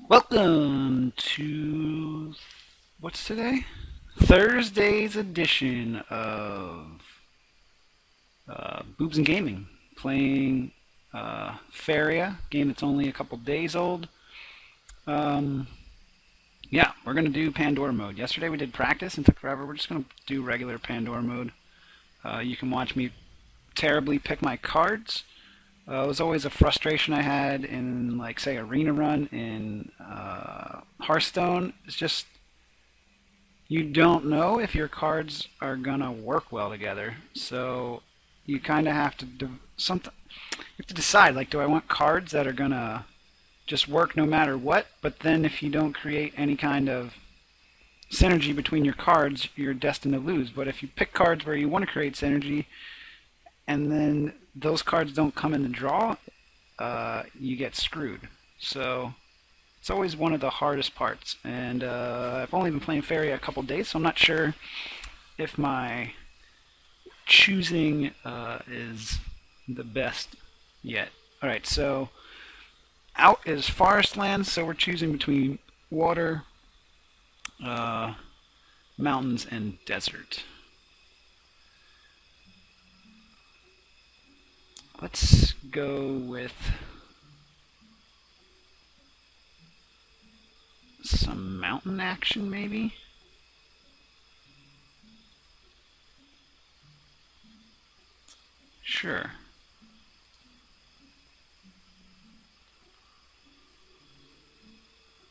Welcome to what's today? Thursday's edition of Boobs and Gaming. Playing Faeria, game that's only a couple days old. Um, yeah, we're gonna do Pandora mode. Yesterday we did practice and took forever. We're just gonna do regular Pandora mode. You can watch me terribly pick my cards. It was always a frustration I had in, like, say, Arena Run in Hearthstone. It's just you don't know if your cards are gonna work well together. So you kind of have to You have to decide, like, do I want cards that are gonna just work no matter what? But then if you don't create any kind of synergy between your cards, you're destined to lose. But if you pick cards where you want to create synergy, and then those cards don't come in the draw, you get screwed. So it's always one of the hardest parts. And I've only been playing Faeria a couple days, so I'm not sure if my choosing is the best yet. Alright, so out is forest land, so we're choosing between water, mountains, and desert. Let's go with some mountain action, maybe? Sure.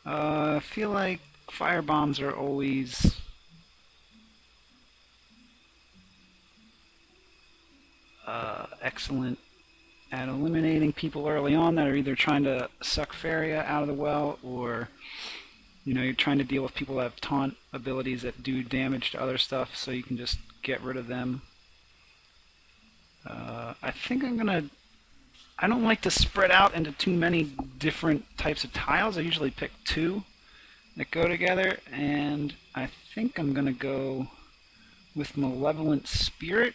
I feel like fire bombs are always excellent at eliminating people early on that are either trying to suck Faeria out of the well, or you're trying to deal with people that have taunt abilities that do damage to other stuff, so you can just get rid of them. I think I don't like to spread out into too many different types of tiles. I usually pick two that go together, and I think I'm gonna go with Malevolent Spirit,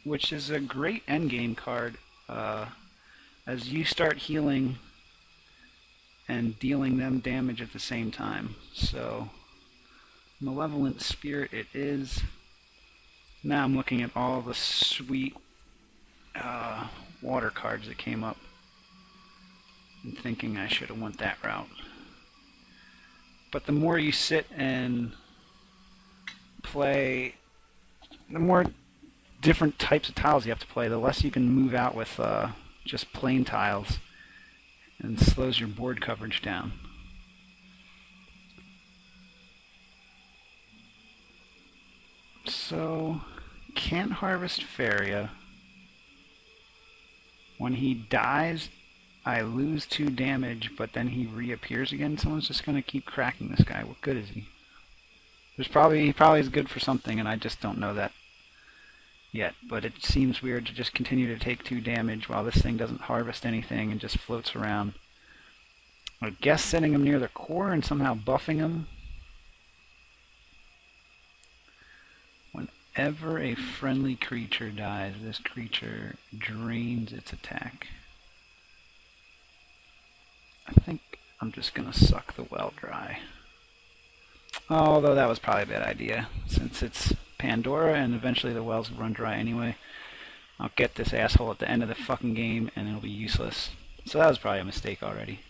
which is a great endgame card. As you start healing and dealing them damage at the same time. So, Malevolent Spirit it is. Now I'm looking at all the sweet water cards that came up and thinking I should have went that route. But the more you sit and play, the more different types of tiles you have to play, the less you can move out with just plain tiles, and slows your board coverage down. So, can't harvest Faeria. When he dies, I lose 2 damage, but then he reappears again. Someone's just going to keep cracking this guy. What good is he? He probably is good for something, and I just don't know that yet, but it seems weird to just continue to take 2 damage while this thing doesn't harvest anything and just floats around. I guess setting him near the core and somehow buffing him. Whenever a friendly creature dies, this creature drains its attack. I think I'm just gonna suck the well dry. Although that was probably a bad idea, since it's Pandora, and eventually the wells will run dry anyway. I'll get this asshole at the end of the fucking game, and it'll be useless. So that was probably a mistake already.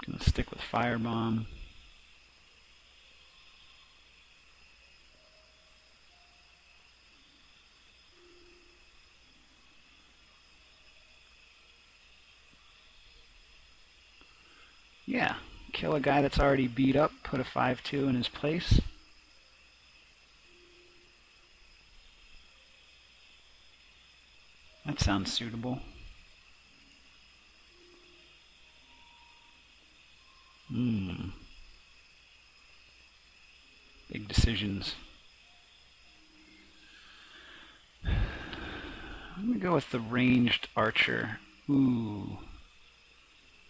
Gonna stick with Firebomb. Yeah, kill a guy that's already beat up, put a 5/2 in his place. That sounds suitable. Big decisions. I'm gonna go with the ranged archer. Ooh.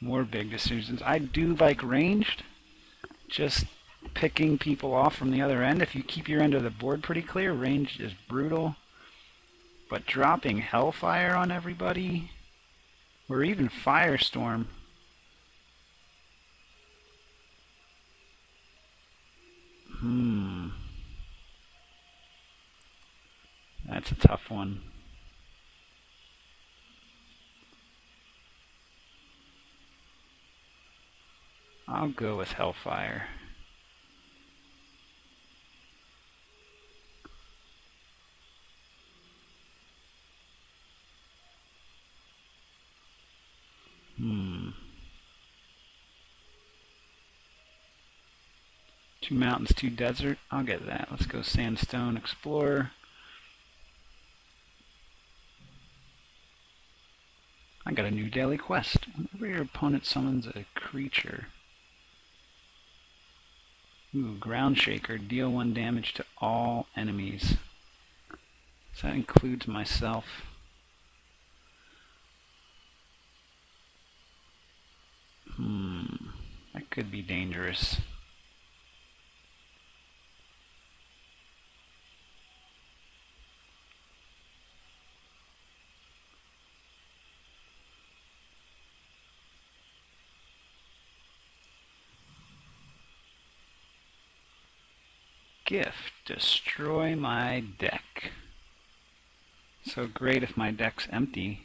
More big decisions. I do like ranged. Just picking people off from the other end. If you keep your end of the board pretty clear, ranged is brutal. But dropping Hellfire on everybody, or even Firestorm. That's a tough one. I'll go with Hellfire. Two mountains, two desert. I'll get that. Let's go Sandstone Explorer. I got a new daily quest. Whenever your opponent summons a creature. Ooh, Ground Shaker. Deal 1 damage to all enemies. So that includes myself. That could be dangerous. Gift. Destroy my deck. So great if my deck's empty.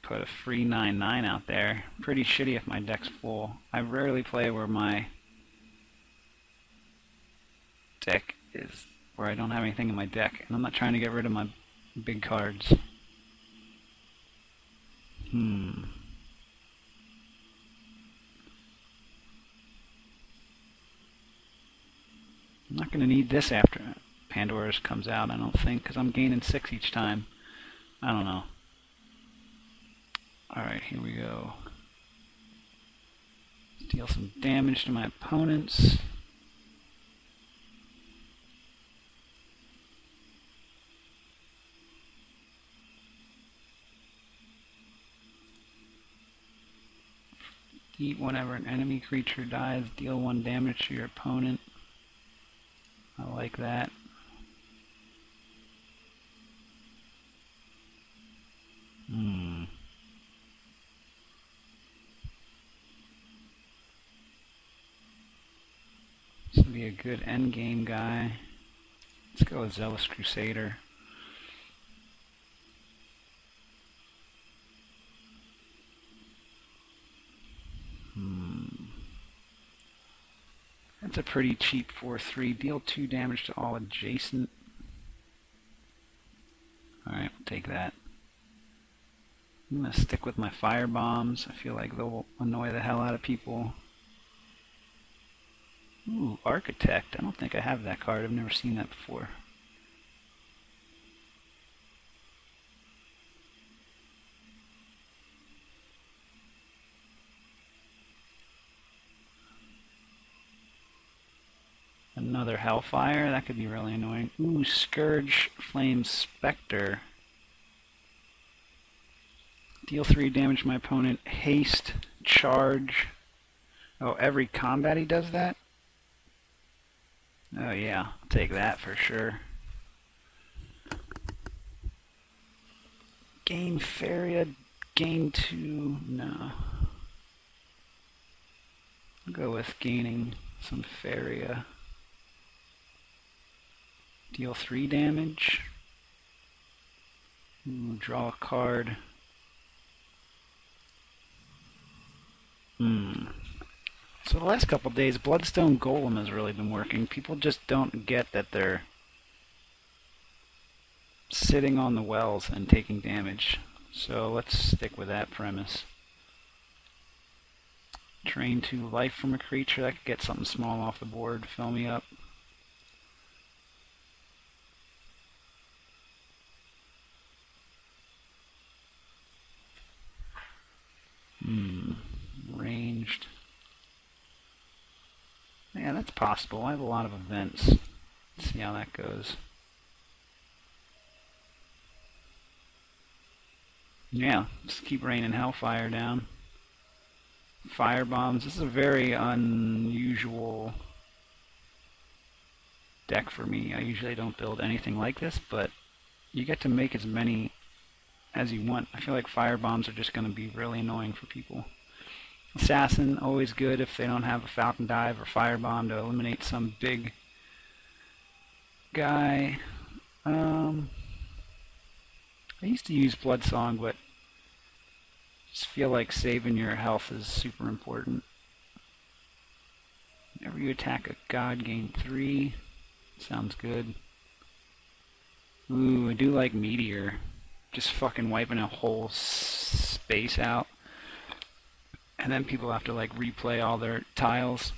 Put a free 9/9 out there. Pretty shitty if my deck's full. I rarely play where my deck is, where I don't have anything in my deck, and I'm not trying to get rid of my big cards. I'm not going to need this after Pandora's comes out, I don't think, because I'm gaining 6 each time. I don't know. Alright, here we go. Deal some damage to my opponents. Eat whenever an enemy creature dies. Deal 1 damage to your opponent. I like that. This would be a good endgame guy. Let's go with Zealous Crusader. That's a pretty cheap 4/3. Deal 2 damage to all adjacent. Alright, we'll take that. I'm going to stick with my fire bombs. I feel like they'll annoy the hell out of people. Ooh, Architect. I don't think I have that card. I've never seen that before. Another Hellfire. That could be really annoying. Ooh, Scourge Flame Spectre. Deal 3 damage to my opponent. Haste. Charge. Oh, every combat he does that? Oh yeah, I'll take that for sure. Gain Faeria, gain 2, no. I'll go with gaining some Faeria. Deal 3 damage. Ooh, draw a card. So the last couple days, Bloodstone Golem has really been working. People just don't get that they're sitting on the wells and taking damage. So let's stick with that premise. Drain 2 life from a creature. That could get something small off the board. Fill me up. Ranged. Yeah, that's possible. I have a lot of events. Let's see how that goes. Yeah, just keep raining Hellfire down. Fire bombs. This is a very unusual deck for me. I usually don't build anything like this, but you get to make as many as you want. I feel like fire bombs are just going to be really annoying for people. Assassin, always good if they don't have a falcon dive or fire bomb to eliminate some big guy. I used to use Blood Song, but just feel like saving your health is super important. Whenever you attack a god, gain 3. Sounds good. Ooh, I do like Meteor. Just fucking wiping a whole space out. And then people have to like replay all their tiles.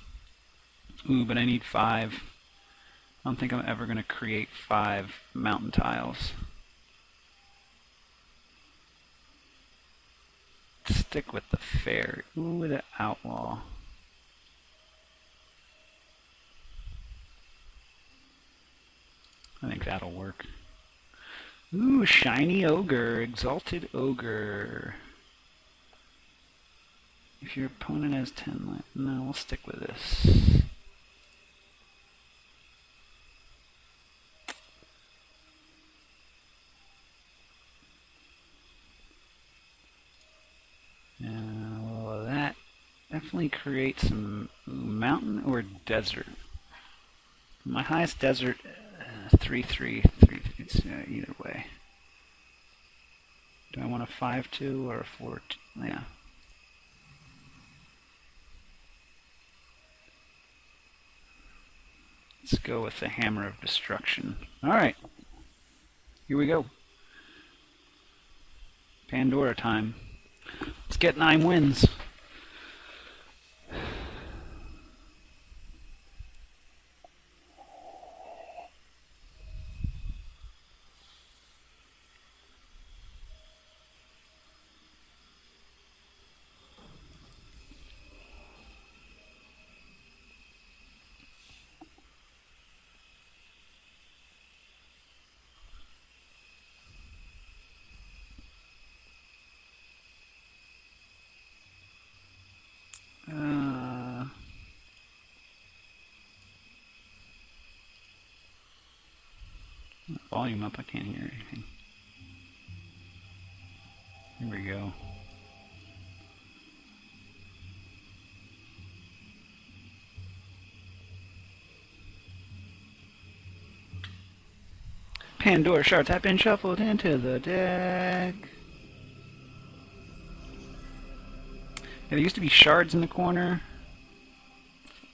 Ooh, but I need 5. I don't think I'm ever going to create 5 mountain tiles. Stick with the fair. Ooh, the outlaw. I think that'll work. Ooh, shiny ogre, exalted ogre. If your opponent has 10 life, no, we'll stick with this. Well, that definitely creates some mountain or desert. My highest desert, 3-3. It's either way. Do I want a 5-2 or a 4-2? Yeah. Let's go with the Hammer of Destruction. Alright. Here we go. Pandora time. Let's get 9 wins. Volume up, I can't hear anything. Here we go. Pandora shards have been shuffled into the deck. There used to be shards in the corner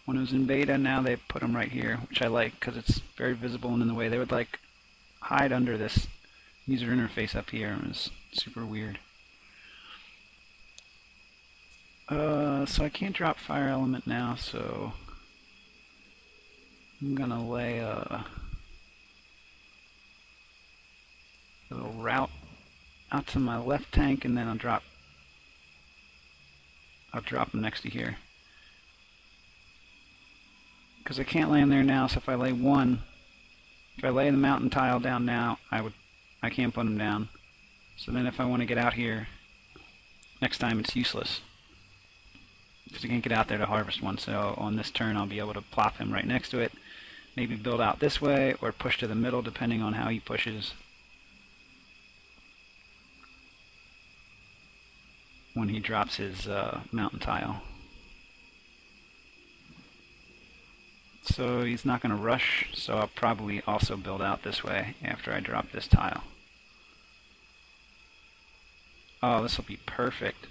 when it was in beta. Now they put them right here, which I like because it's very visible and in the way. They would like hide under this user interface up here. It was super weird. So I can't drop fire element now, so I'm gonna lay a little route out to my left tank, and then I'll drop them next to here. Because I can't land there now, so if I lay the mountain tile down now, I can't put them down. So then if I want to get out here, next time it's useless. Because I can't get out there to harvest one, so on this turn I'll be able to plop him right next to it. Maybe build out this way, or push to the middle depending on how he pushes when he drops his mountain tile. So he's not going to rush, so I'll probably also build out this way after I drop this tile. Oh, this will be perfect.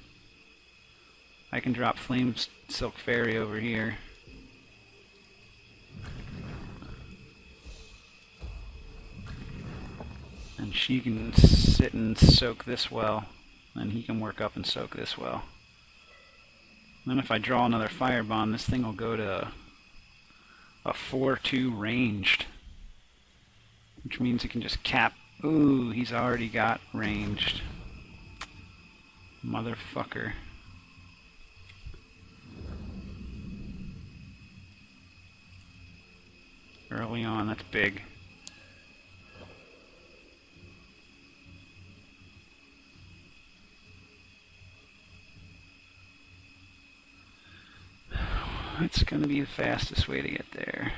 I can drop Flame Silk Fairy over here. And she can sit and soak this well, and he can work up and soak this well. Then if I draw another fire bomb, this thing will go to a 4-2 ranged, which means he can just cap. Ooh, he's already got ranged. Motherfucker. Early on, that's big. It's going to be the fastest way to get there.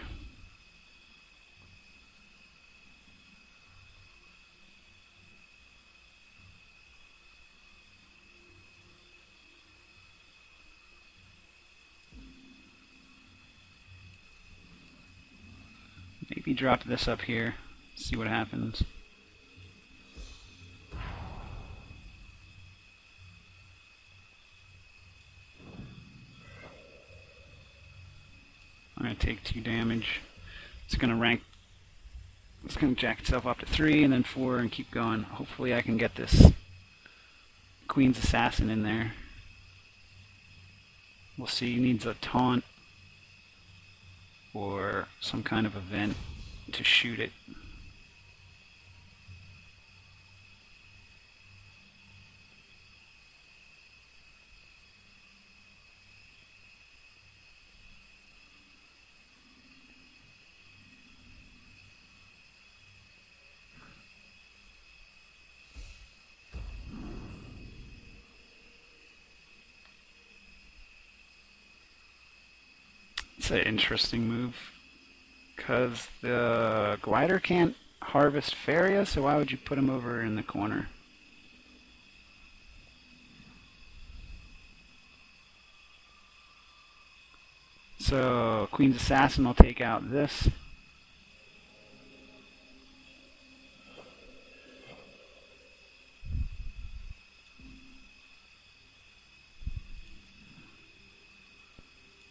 maybe drop this up here, see what happens. I'm going to take 2 damage. It's going to jack itself up to 3 and then 4 and keep going. Hopefully I can get this Queen's Assassin in there. We'll see. He needs a taunt or some kind of event to shoot it. It's an interesting move because the glider can't harvest Faeria, so why would you put him over in the corner? So Queen's Assassin will take out this.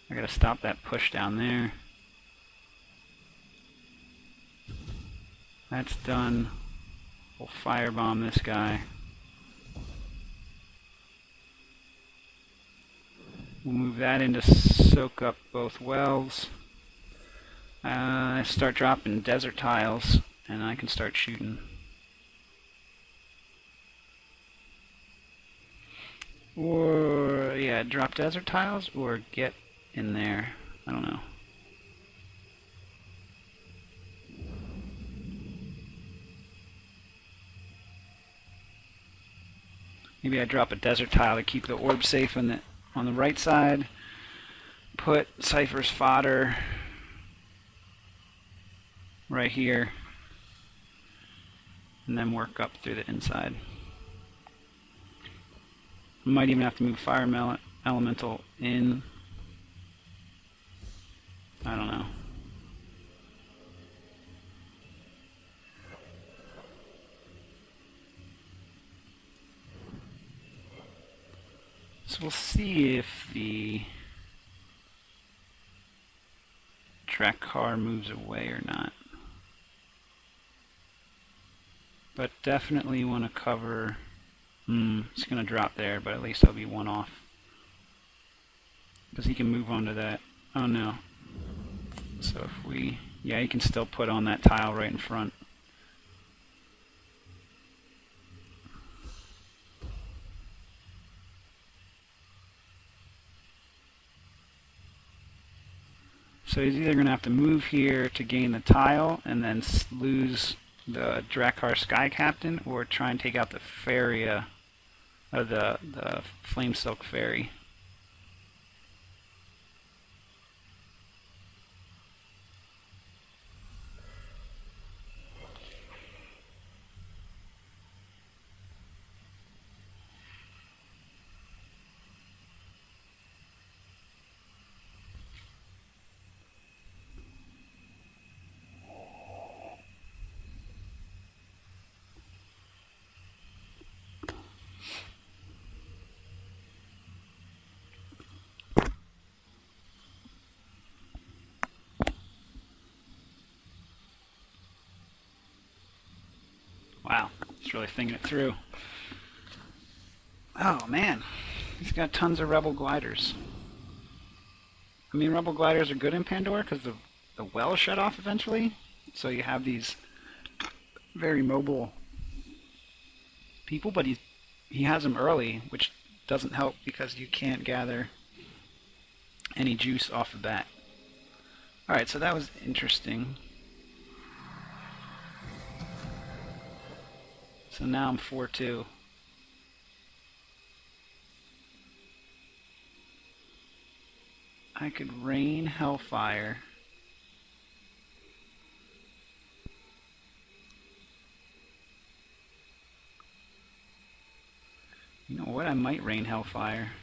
I gotta stop that push down there. That's done. We'll firebomb this guy. We'll move that in to soak up both wells. Start dropping desert tiles, and I can start shooting. Or, yeah, drop desert tiles, or get in there. I don't know. Maybe I drop a desert tile to keep the orb safe on the right side. Put Cypher's fodder right here, and then work up through the inside. I might even have to move Fire Elemental in. I don't know. So we'll see if the track car moves away or not. But definitely want to cover. It's going to drop there, but at least I'll be 1 off. Because he can move onto that. Oh no. So if we, yeah, he can still put on that tile right in front. So he's either going to have to move here to gain the tile and then lose the Drakkar Sky Captain, or try and take out the Faeria, the Flame Silk Fairy. Wow, he's really thinking it through. Oh man, he's got tons of Rebel gliders. I mean, Rebel gliders are good in Pandora because the well shut off eventually, so you have these very mobile people, but he has them early, which doesn't help because you can't gather any juice off the bat. Alright, so that was interesting. So now I'm 4-2. I could rain Hellfire. You know what? I might rain Hellfire.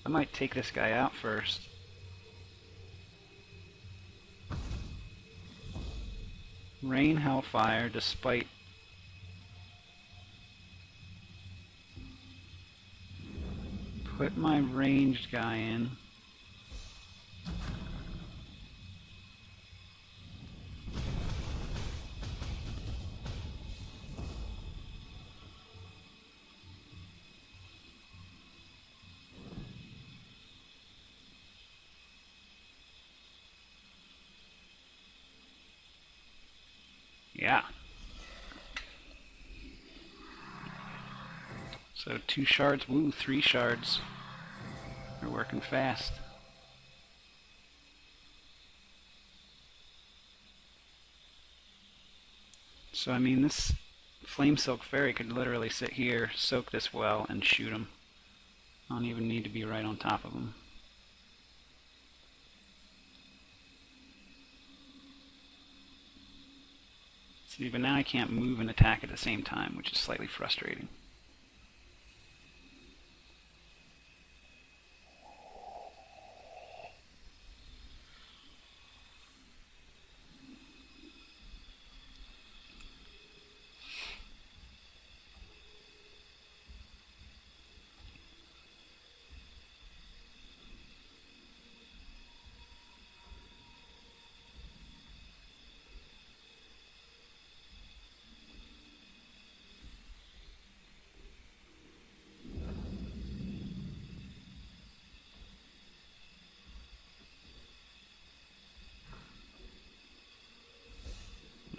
I might take this guy out first. Rain Hellfire despite put my ranged guy in. Yeah. So 2 shards, woo, 3 shards. They're working fast. So I mean, this Flame Silk Fairy could literally sit here, soak this well, and shoot him. I don't even need to be right on top of him. See, but now I can't move and attack at the same time, which is slightly frustrating.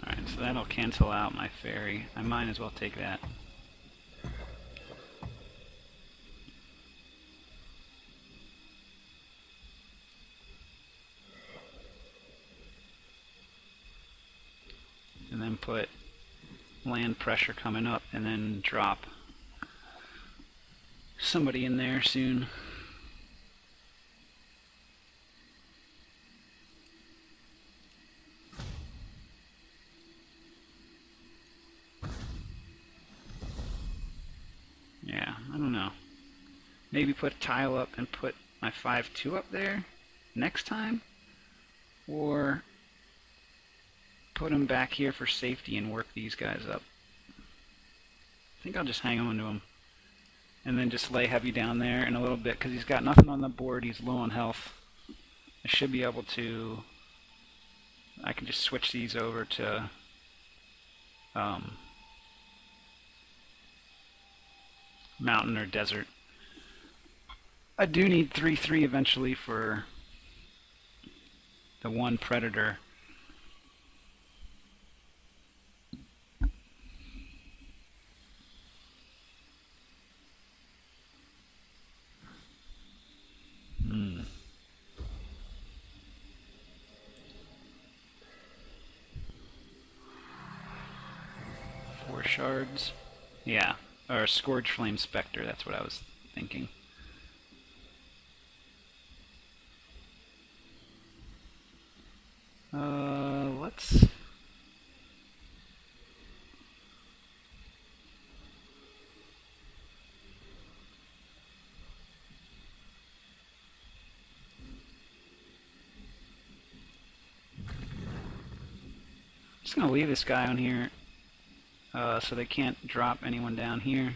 Alright, so that'll cancel out my fairy. I might as well take that. And then put land pressure coming up, and then drop somebody in there soon. Yeah, I don't know. Maybe put a tile up and put my 5/2 up there next time? Or put them back here for safety and work these guys up. I think I'll just hang on to him. And then just lay heavy down there in a little bit, because he's got nothing on the board, he's low on health. I should be able to... I can just switch these over to... mountain or desert. I do need 3/3 eventually for the one predator. Four shards. Yeah. Or a Scourge Flame Spectre, that's what I was thinking. Let's... just gonna leave this guy on here so they can't drop anyone down here.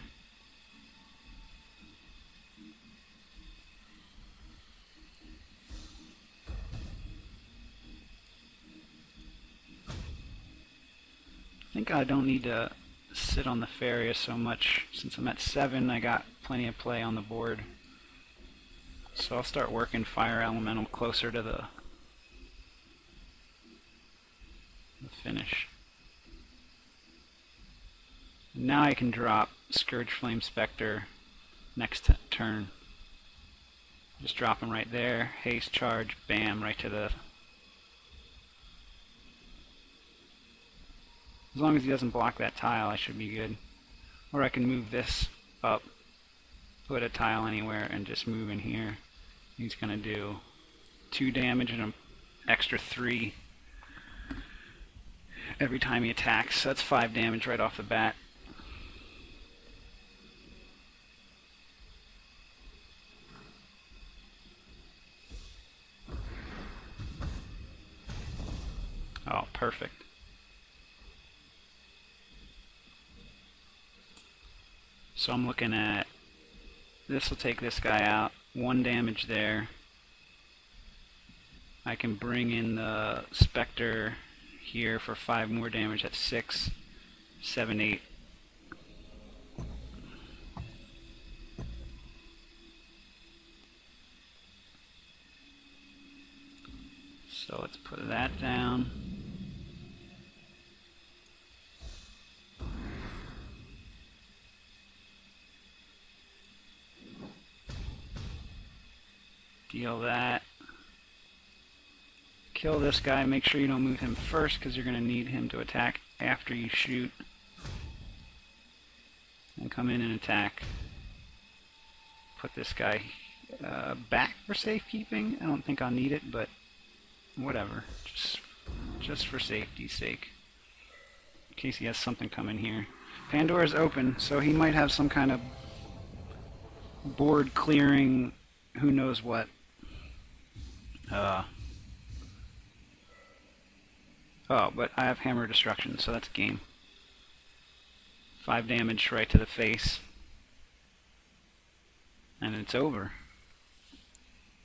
I think I don't need to sit on the Faeria so much. Since I'm at 7, I got plenty of play on the board. So I'll start working Fire Elemental closer to the finish. Now I can drop Scourge Flame Spectre next turn. Just drop him right there, haste charge, bam, right to the... As long as he doesn't block that tile, I should be good. Or I can move this up, put a tile anywhere, and just move in here. He's going to do 2 damage and an extra 3 every time he attacks. So that's 5 damage right off the bat. Oh, perfect. So I'm looking at, this will take this guy out, 1 damage there. I can bring in the Spectre here for 5 more damage. That's 6, 7, 8. So let's put that down. Deal that. Kill this guy. Make sure you don't move him first because you're going to need him to attack after you shoot. And come in and attack. Put this guy back for safekeeping. I don't think I'll need it, but whatever. Just for safety's sake. In case he has something coming here. Pandora's open, so he might have some kind of board clearing, who knows what. Oh, but I have Hammer Destruction, so that's game. 5 damage right to the face. And it's over.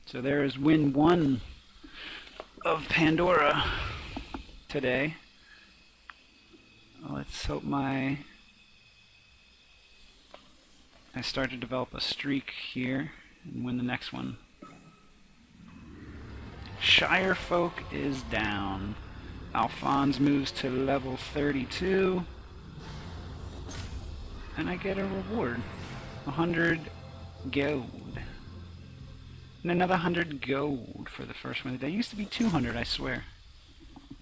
So there is win 1 of Pandora today. Let's hope I start to develop a streak here and win the next one. Shire Folk is down. Alphonse moves to level 32. And I get a reward. 100 gold. And another 100 gold for the first one. That used to be 200, I swear.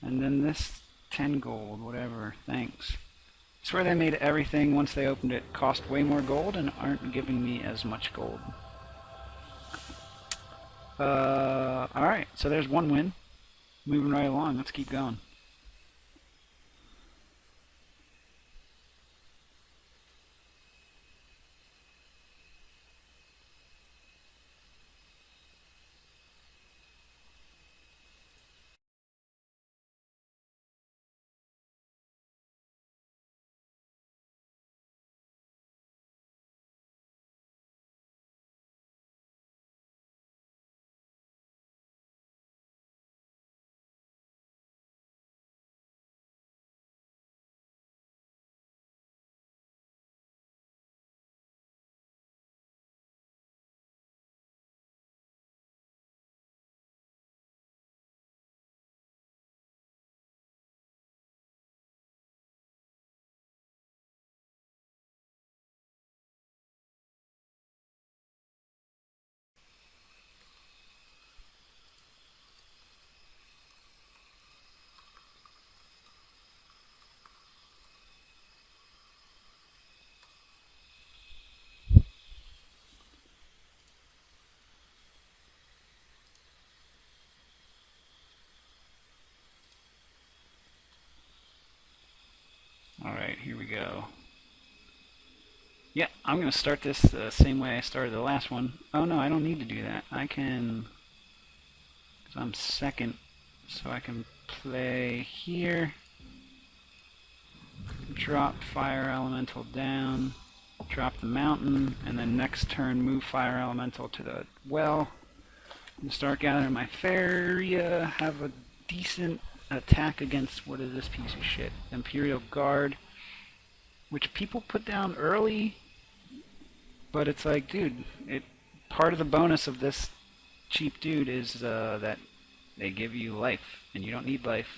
And then this 10 gold, whatever. Thanks. I swear they made everything, once they opened it, cost way more gold and aren't giving me as much gold. Alright, so there's 1 win. Moving right along, let's keep going. Alright, here we go. Yeah, I'm going to start this the same way I started the last one. Oh no, I don't need to do that. I can, because I'm second, so I can play here, drop Fire Elemental down, drop the mountain, and then next turn move Fire Elemental to the well, and start gathering my Faeria, have a decent attack against, what is this piece of shit, Imperial Guard, which people put down early, but it's like, dude, part of the bonus of this cheap dude is that they give you life, and you don't need life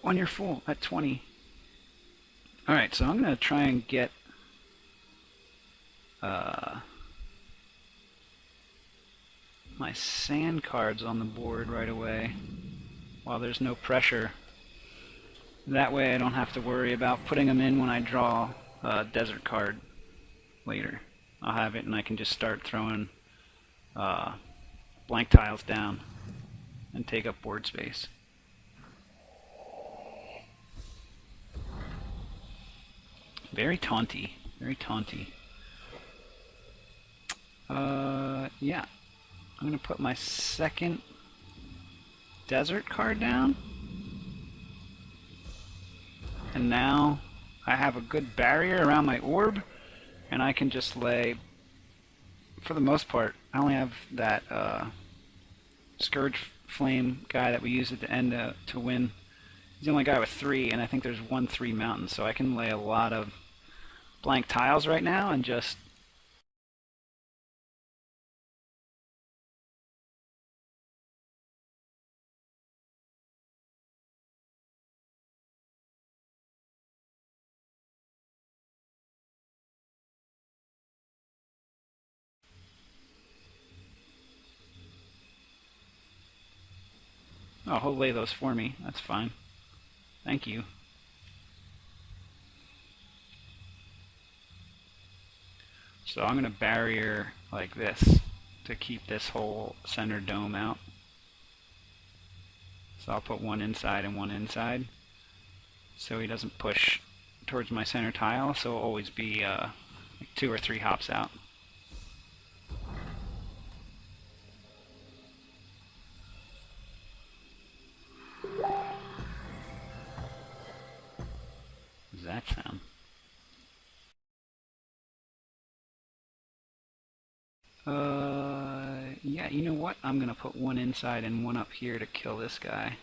when you're full at 20. Alright, so I'm going to try and get my sand cards on the board right away while there's no pressure. That way I don't have to worry about putting them in when I draw a desert card later. I'll have it and I can just start throwing blank tiles down and take up board space. Very taunty. Very taunty. Yeah. I'm going to put my second desert card down. And now I have a good barrier around my orb. and I can just lay, for the most part, I only have that Scourge Flame guy that we use at the end to win. He's the only guy with 3, and I think there's 1/3 mountain, so I can lay a lot of blank tiles right now and just oh, he'll lay those for me. That's fine. Thank you. So I'm going to barrier like this to keep this whole center dome out. So I'll put one inside and one inside so he doesn't push towards my center tile, so it'll always be like 2 or 3 hops out. What does that sound? Yeah, you know what? I'm gonna put one inside and one up here to kill this guy.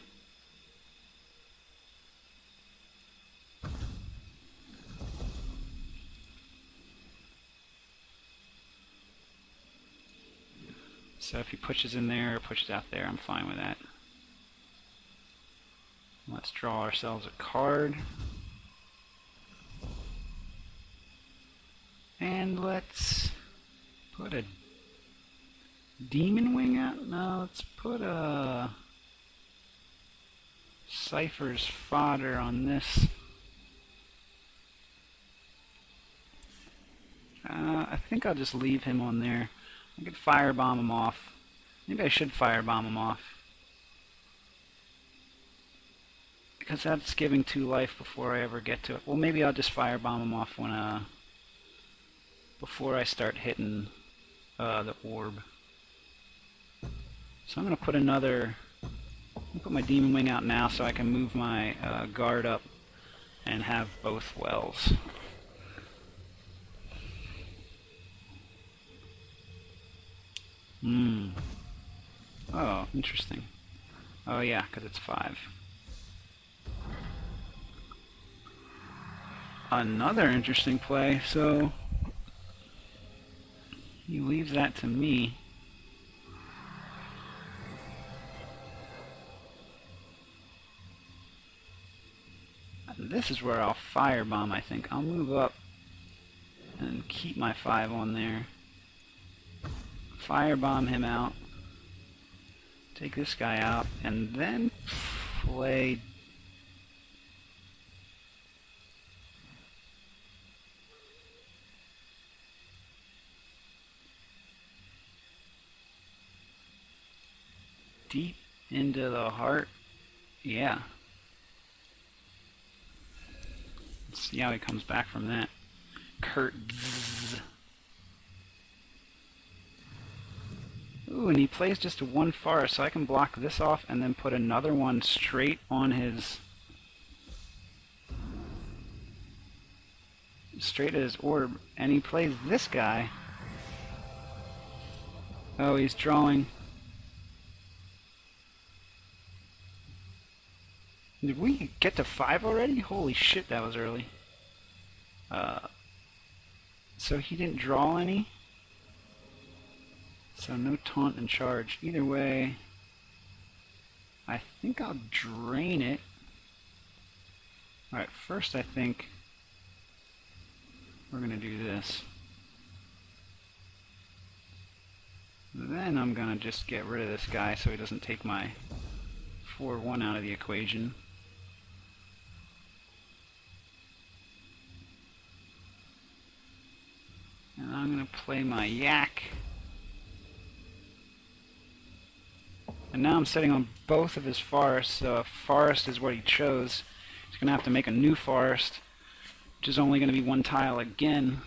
So if he pushes in there or pushes out there, I'm fine with that. Let's draw ourselves a card. And let's put a Demon Wing out? No, let's put a Cypher's Fodder on this. I think I'll just leave him on there. I could firebomb him off. Maybe I should firebomb him off, because that's giving 2 life before I ever get to it. Well, maybe I'll just firebomb him off when before I start hitting the orb. So I'm going to put put my Demon Wing out now so I can move my guard up and have both wells. Oh, interesting. Oh yeah, because it's 5. Another interesting play, so he leaves that to me. This is where I'll firebomb, I think. I'll move up and keep my 5 on there. Firebomb him out. Take this guy out, and then play deep into the heart. Yeah. Let's see how he comes back from that. Kurt. Zzz. Ooh, and he plays just 1 forest, so I can block this off and then put another one straight on his... straight at his orb, and he plays this guy. Oh, he's drawing. Did we get to 5 already? Holy shit, that was early. So he didn't draw any? So no taunt and charge. Either way, I think I'll drain it. Alright, first I think we're going to do this. Then I'm going to just get rid of this guy so he doesn't take my 4/1 out of the equation. And I'm going to play my yak. And now I'm sitting on both of his forests, so if forest is what he chose, he's going to have to make a new forest, which is only going to be 1 tile again.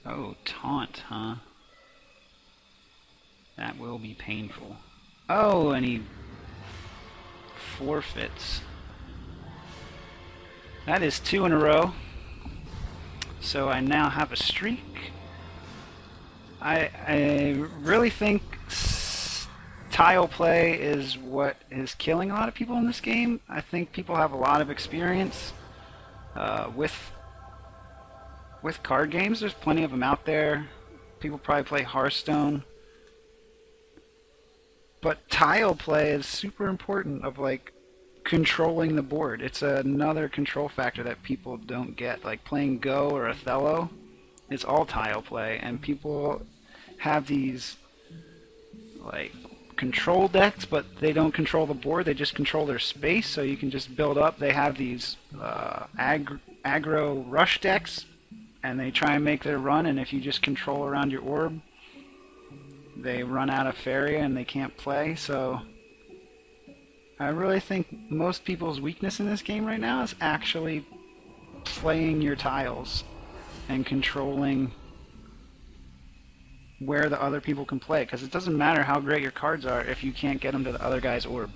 Oh, taunt, huh? That will be painful. Oh, and he forfeits. That is 2 in a row. So I now have a streak. I really think tile play is what is killing a lot of people in this game. I think people have a lot of experience with card games. There's plenty of them out there. People probably play Hearthstone. But tile play is super important of like controlling the board. It's another control factor that people don't get. Like playing Go or Othello, it's all tile play, and people have these like control decks, but they don't control the board. They just control their space, so you can just build up. They have these aggro rush decks, and they try and make their run, and if you just control around your orb, they run out of Faeria and they can't play. So I really think most people's weakness in this game right now is actually playing your tiles and controlling where the other people can play, because it doesn't matter how great your cards are if you can't get them to the other guy's orb.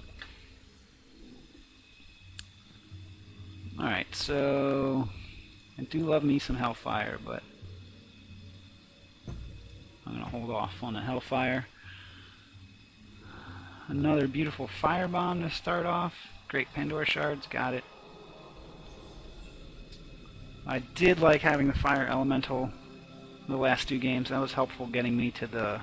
Alright, so I do love me some Hellfire, but I'm going to hold off on the Hellfire. Another beautiful Firebomb to start off. Great Pandora Shards, got it. I did like having the Fire Elemental the last 2 games. That was helpful getting me to the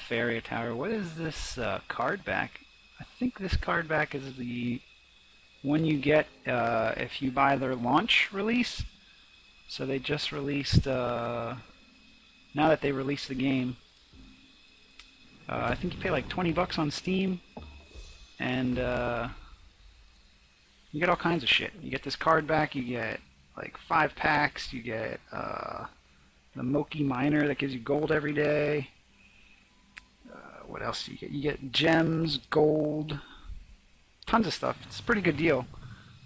Faeria Tower. What is this card back? I think this card back is the one you get if you buy their launch release. So they just released, now that they released the game, I think you pay like 20 bucks on Steam, and you get all kinds of shit. You get this card back, you get like 5 packs, you get the Moki Miner that gives you gold every day. What else do you get? You get gems, gold, tons of stuff. It's a pretty good deal.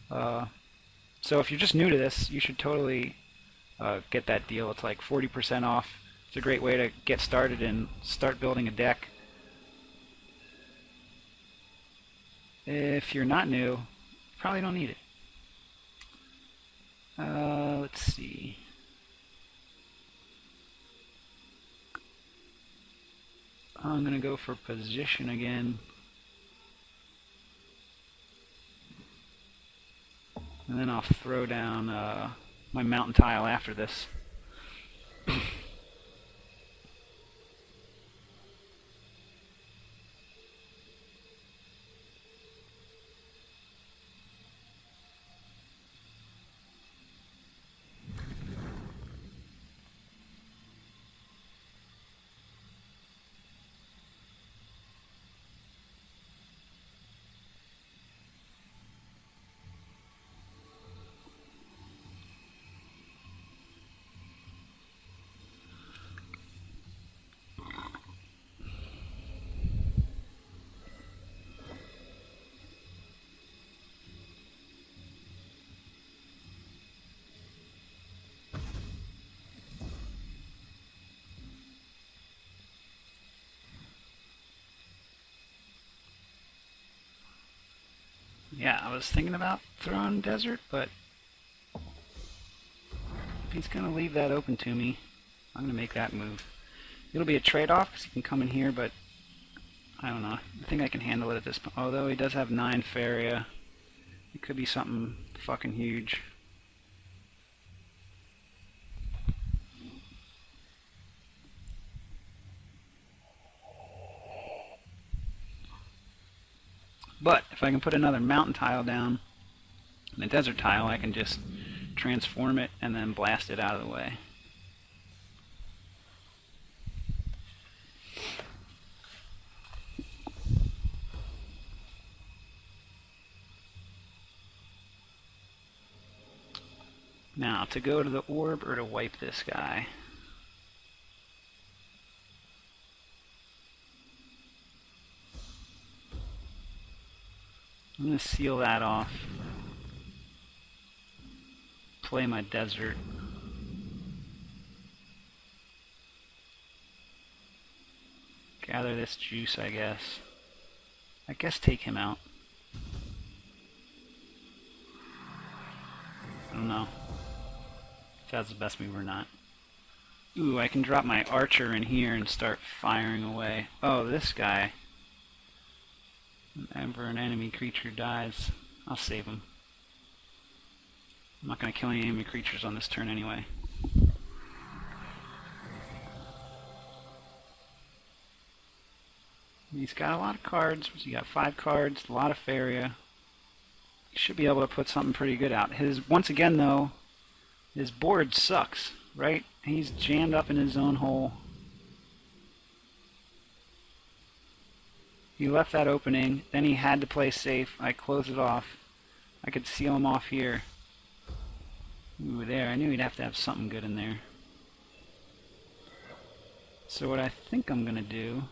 So if you're just new to this, you should totally get that deal. It's like 40% off. It's a great way to get started and start building a deck. If you're not new, you probably don't need it. Let's see. I'm going to go for position again. And then I'll throw down my mountain tile after this. Yeah, I was thinking about throwing desert, but if he's going to leave that open to me, I'm going to make that move. It'll be a trade-off because he can come in here, but I don't know. I think I can handle it at this point. Although he does have 9 Faeria. It could be something fucking huge. But if I can put another mountain tile down and a desert tile, I can just transform it and then blast it out of the way. Now, to go to the orb or to wipe this guy. I'm going to seal that off. Play my desert. Gather this juice, I guess. I guess take him out. I don't know if that's the best move or not. Ooh, I can drop my archer in here and start firing away. Oh, this guy. Whenever an enemy creature dies, I'll save him. I'm not going to kill any enemy creatures on this turn anyway. He's got a lot of cards. He's got 5 cards, a lot of Faeria. He should be able to put something pretty good out. Once again, though, his board sucks, right? He's jammed up in his own hole. He left that opening, then he had to play safe. I closed it off. I could seal him off here. Ooh, there. I knew he'd have to have something good in there. So what I think I'm going to do...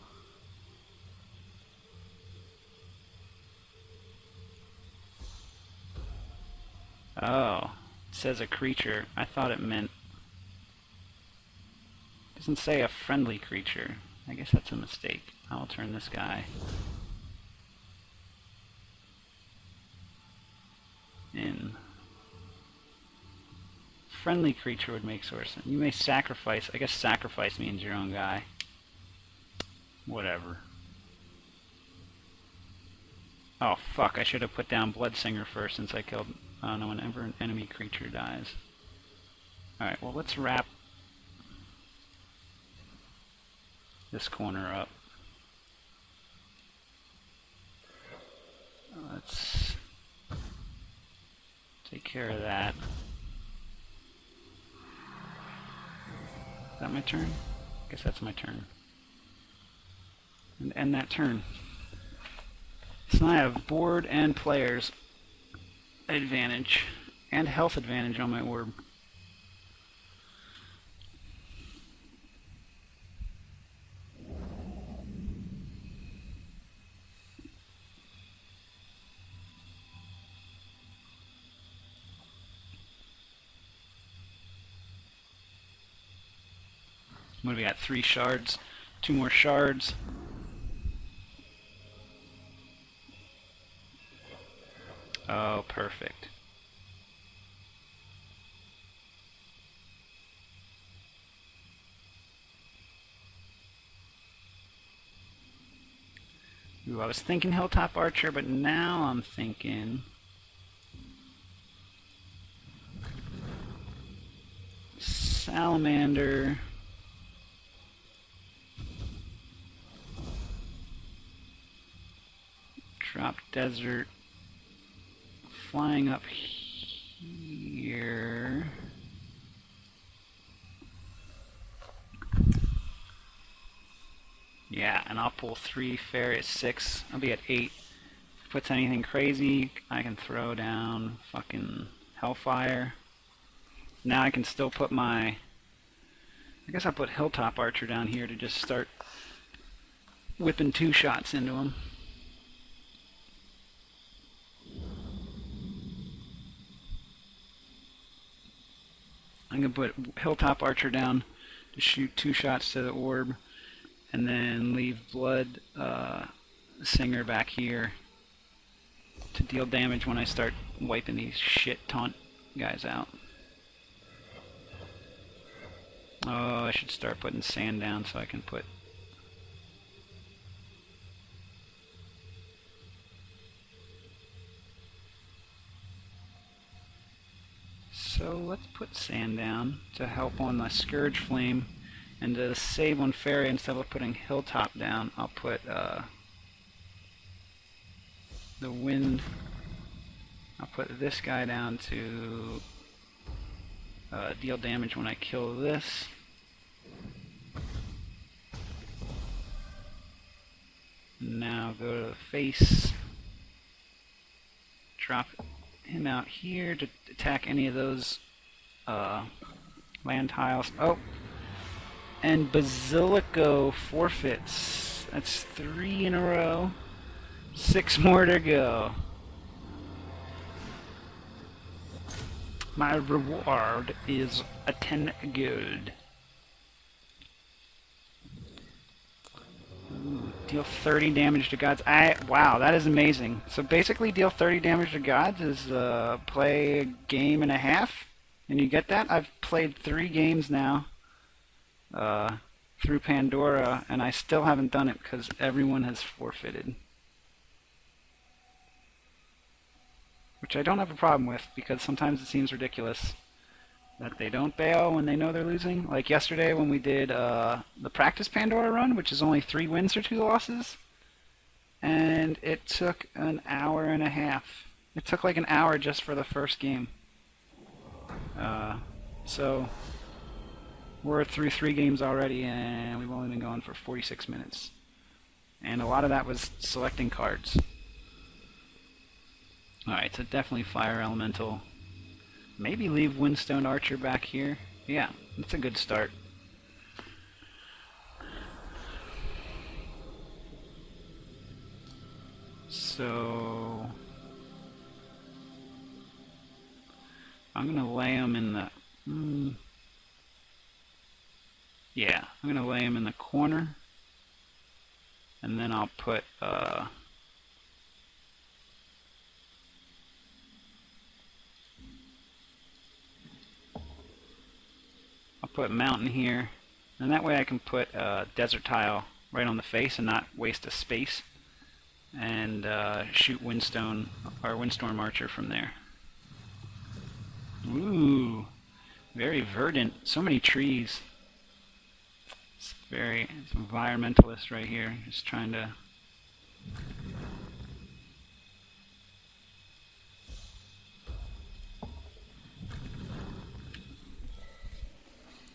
Oh, it says a creature. I thought it meant... It doesn't say a friendly creature. I guess that's a mistake. I'll turn this guy in. Friendly creature would make source. You may sacrifice. I guess sacrifice means your own guy. Whatever. Oh fuck, I should have put down Bloodsinger first since I killed... Oh no, whenever an enemy creature dies. Alright, well let's wrap this corner up. Let's take care of that. Is that my turn? I guess that's my turn. And end that turn. So now I have board and players advantage and health advantage on my orb. What do we got? 3 shards. 2 more shards. Oh, perfect. Ooh, I was thinking Hilltop Archer, but now I'm thinking... Salamander... Drop Desert... Flying up here... Yeah, and I'll pull 3 Faeria, 6. I'll be at 8. If it puts anything crazy, I can throw down fucking Hellfire. Now I can still put my... I guess I'll put Hilltop Archer down here to just start whipping 2 shots into him. I'm going to put Hilltop Archer down to shoot 2 shots to the orb, and then leave Blood Singer back here to deal damage when I start wiping these shit taunt guys out. Oh, I should start putting sand down so I can put... So let's put sand down to help on the Scourge Flame, and to save on Faeria, instead of putting Hilltop down, I'll put the Wind. I'll put this guy down to deal damage when I kill this. Now go to the face, drop him out here to attack any of those land tiles. Oh! And Basilico forfeits. That's 3 in a row. 6 more to go. My reward is a 10 gold. Ooh, deal 30 damage to gods. Wow, that is amazing. So basically, deal 30 damage to gods is play a game and a half, and you get that. I've played 3 games now through Pandora, and I still haven't done it because everyone has forfeited. Which I don't have a problem with, because sometimes it seems ridiculous that they don't bail when they know they're losing. Like yesterday when we did the practice Pandora Run, which is only 3 wins or 2 losses, and it took an hour and a half. It took like an hour just for the first game. So we're through 3 games already, and we've only been going for 46 minutes. And a lot of that was selecting cards. Alright, so definitely Fire Elemental. Maybe leave Windstone Archer back here. Yeah, that's a good start. So I'm gonna lay him in the yeah, I'm gonna lay him in the corner, and then I'll put Mountain here, and that way I can put a Desert Tile right on the face and not waste a space, and shoot Windstorm Archer from there. Ooh, very verdant. So many trees. It's environmentalist right here. Just trying to.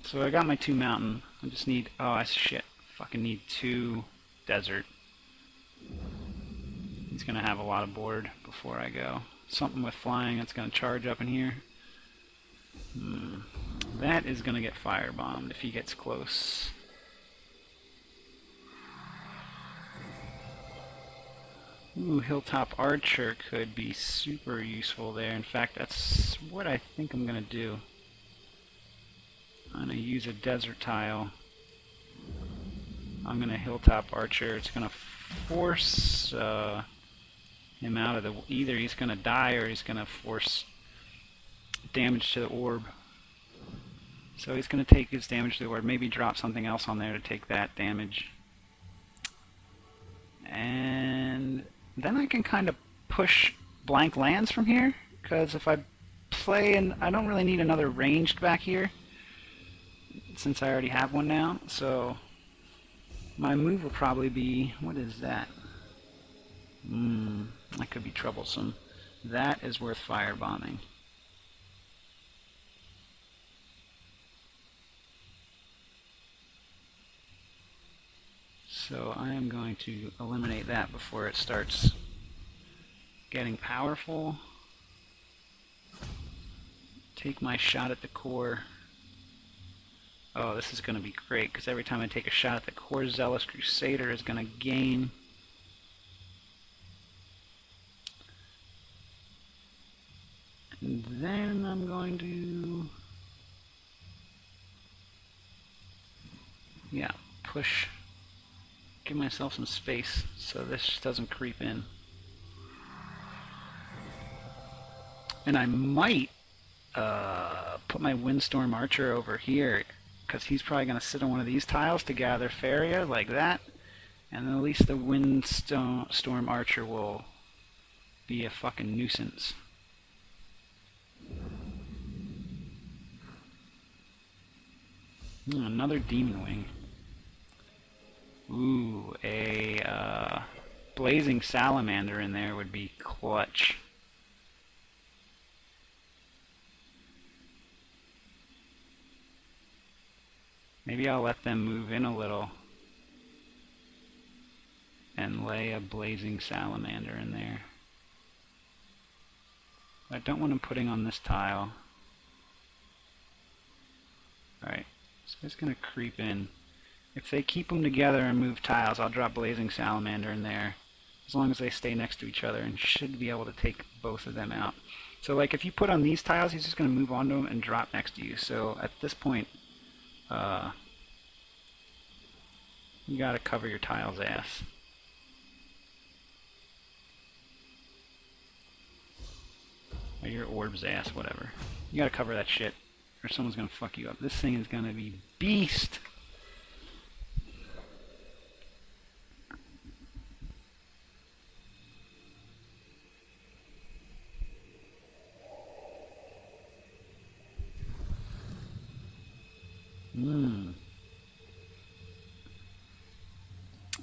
So I got my 2 mountain. I just need, oh shit, fucking need 2 desert. He's gonna have a lot of board before I go. Something with flying that's gonna charge up in here. That is gonna get firebombed if he gets close. Ooh, Hilltop Archer could be super useful there. In fact, that's what I think I'm gonna do. I'm going to use a Desert Tile. I'm going to Hilltop Archer. It's going to force him out of the... Either he's going to die or he's going to force damage to the orb. So he's going to take his damage to the orb. Maybe drop something else on there to take that damage. And then I can kind of push blank lands from here. Because if I play... and I don't really need another ranged back here, since I already have one now. So my move will probably be, what is that? That could be troublesome. That is worth firebombing. So I am going to eliminate that before it starts getting powerful. Take my shot at the core. Oh, this is going to be great, because every time I take a shot at the core, Zealous Crusader is going to gain. And then I'm going to... yeah, push. Give myself some space so this doesn't creep in. And I might put my Windstorm Archer over here, because he's probably going to sit on one of these tiles to gather Faeria, like that. And then at least the Windstorm Archer will be a fucking nuisance. Another Demon Wing. Ooh, a Blazing Salamander in there would be clutch. Maybe I'll let them move in a little and lay a Blazing Salamander in there. I don't want him putting on this tile. Alright, so he's going to creep in. If they keep them together and move tiles, I'll drop Blazing Salamander in there, as long as they stay next to each other, and should be able to take both of them out. So like if you put on these tiles, he's just going to move onto them and drop next to you. So at this point, You gotta cover your tile's ass. Or your orb's ass, whatever. You gotta cover that shit, or someone's gonna fuck you up. This thing is gonna be beast!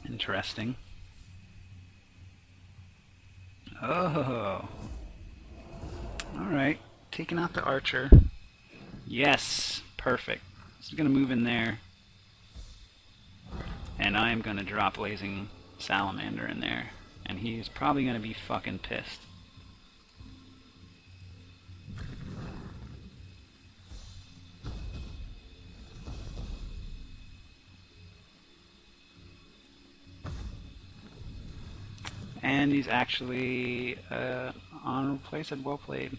Interesting. Oh. Alright. Taking out the archer. Yes. Perfect. This is going to move in there. And I am going to drop Blazing Salamander in there. And he's probably going to be fucking pissed. And he's actually honorable play, said well played.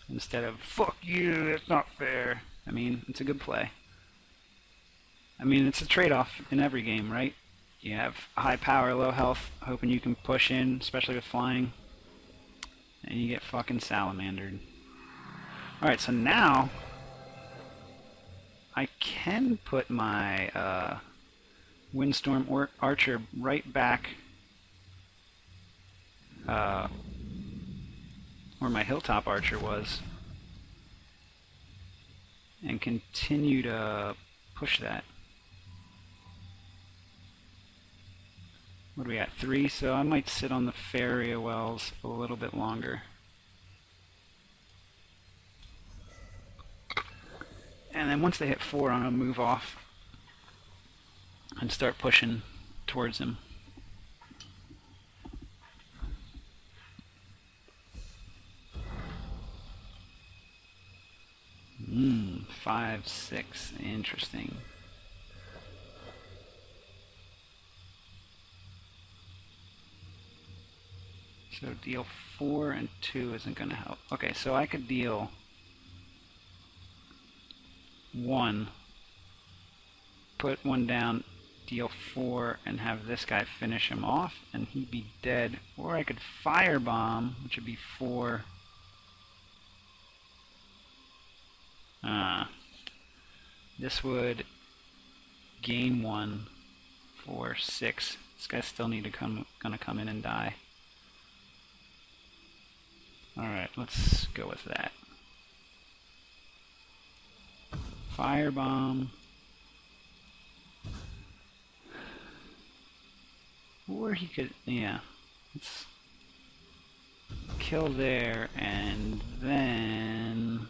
Instead of, fuck you, that's not fair. I mean, it's a good play. I mean, it's a trade-off in every game, right? You have high power, low health, hoping you can push in, especially with flying. And you get fucking salamandered. Alright, so now I can put my Windstorm Archer right back where my Hilltop Archer was, and continue to push that. What do we got? 3, so I might sit on the Faeria wells a little bit longer. And then once they hit 4, I'm going to move off and start pushing towards him. 5, 6, interesting. So deal 4 and 2 isn't going to help. Okay, so I could deal 1, put 1 down, deal 4, and have this guy finish him off, and he'd be dead. Or I could firebomb, which would be 4. This would gain 1 for 6. This guy still gonna come in and die. Alright, let's go with that. Firebomb. Or he could, yeah. Let's kill there, and then...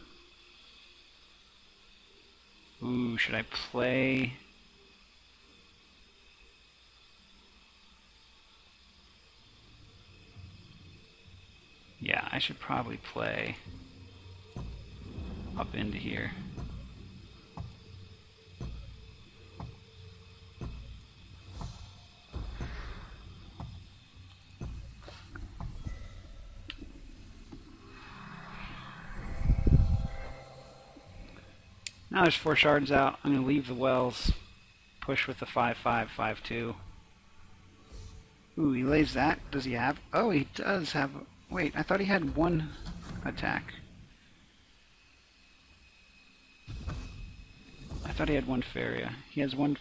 Ooh, should I play? Yeah, I should probably play up into here. Now there's 4 shards out. I'm going to leave the wells. Push with the 5-5, 5-2. Ooh, he lays that. Does he have... Oh, he does have... Wait, I thought he had 1 attack. I thought he had 1 Faeria. He has 1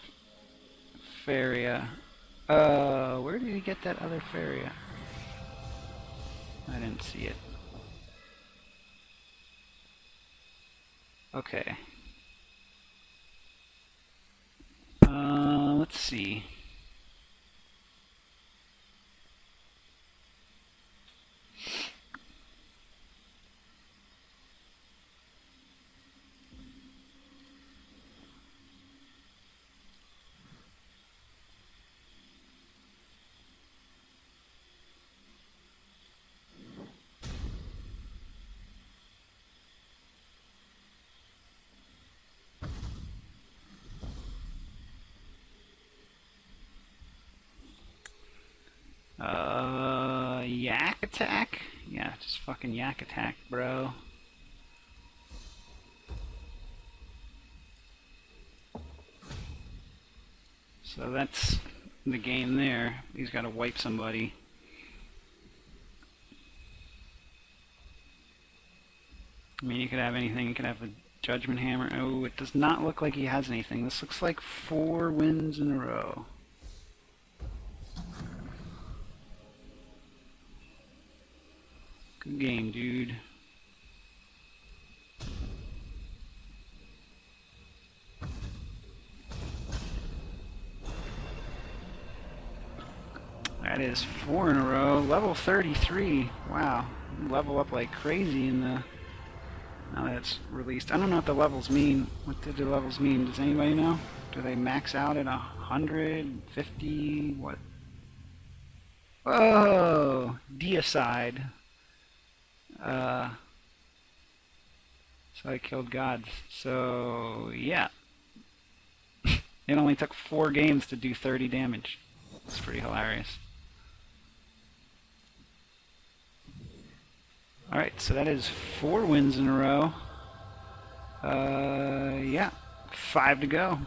Faeria. Where did he get that other Faeria? I didn't see it. Okay. Let's see. Yak attack? Yeah, just fucking yak attack, bro. So that's the game there. He's got to wipe somebody. I mean, you could have anything. You could have a Judgment Hammer. Oh, it does not look like he has anything. This looks like 4 wins in a row. Good game, dude. That is 4 in a row. Level 33. Wow. Level up like crazy in the... Now that it's released. I don't know what the levels mean. What did the levels mean? Does anybody know? Do they max out at 150? What? Oh! Deicide. So I killed gods. So, yeah. It only took 4 games to do 30 damage. It's pretty hilarious. Alright, so that is 4 wins in a row. Yeah, 5 to go.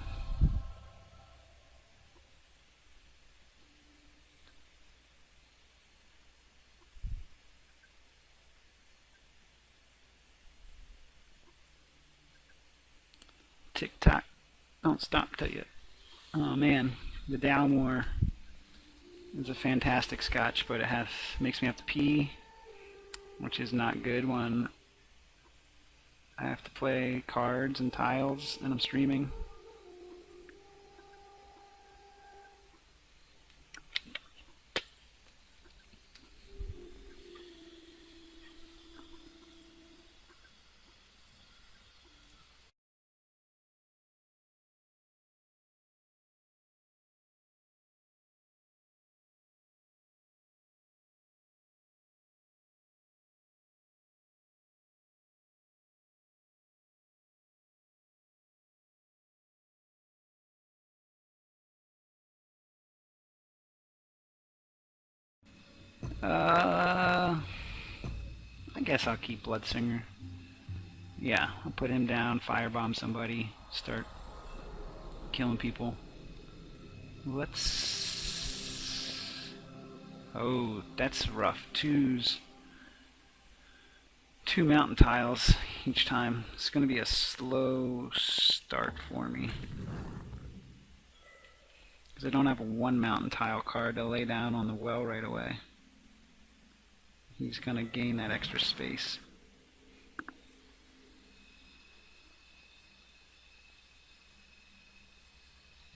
Tick tock, don't stop till you. Oh man, the Dalmore is a fantastic scotch, but it makes me have to pee, which is not good when I have to play cards and tiles and I'm streaming. I guess I'll keep Bloodsinger. Yeah, I'll put him down, firebomb somebody, start killing people. Let's... Oh, that's rough. 2 mountain tiles each time. It's going to be a slow start for me. Because I don't have a 1 mountain tile card to lay down on the well right away. He's going to gain that extra space.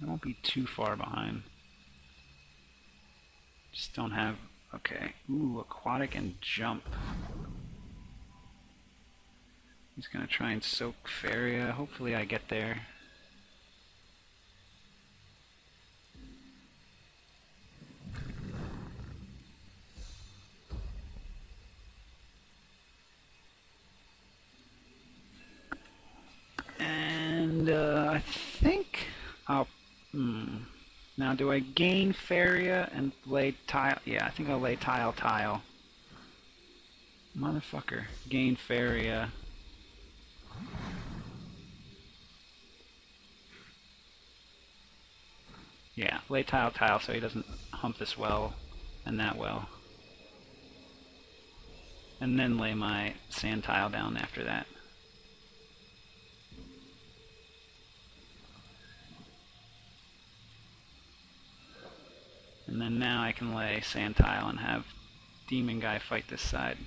I won't be too far behind. Just don't have... Okay. Ooh, aquatic and jump. He's going to try and soak Faeria. Hopefully I get there. And I think I'll... Now, do I gain Faeria and lay tile? Yeah, I think I'll lay tile. Motherfucker. Gain Faeria. Yeah, lay tile so he doesn't hump this well and that well. And then lay my sand tile down after that. And then now I can lay sand tile and have demon guy fight this side.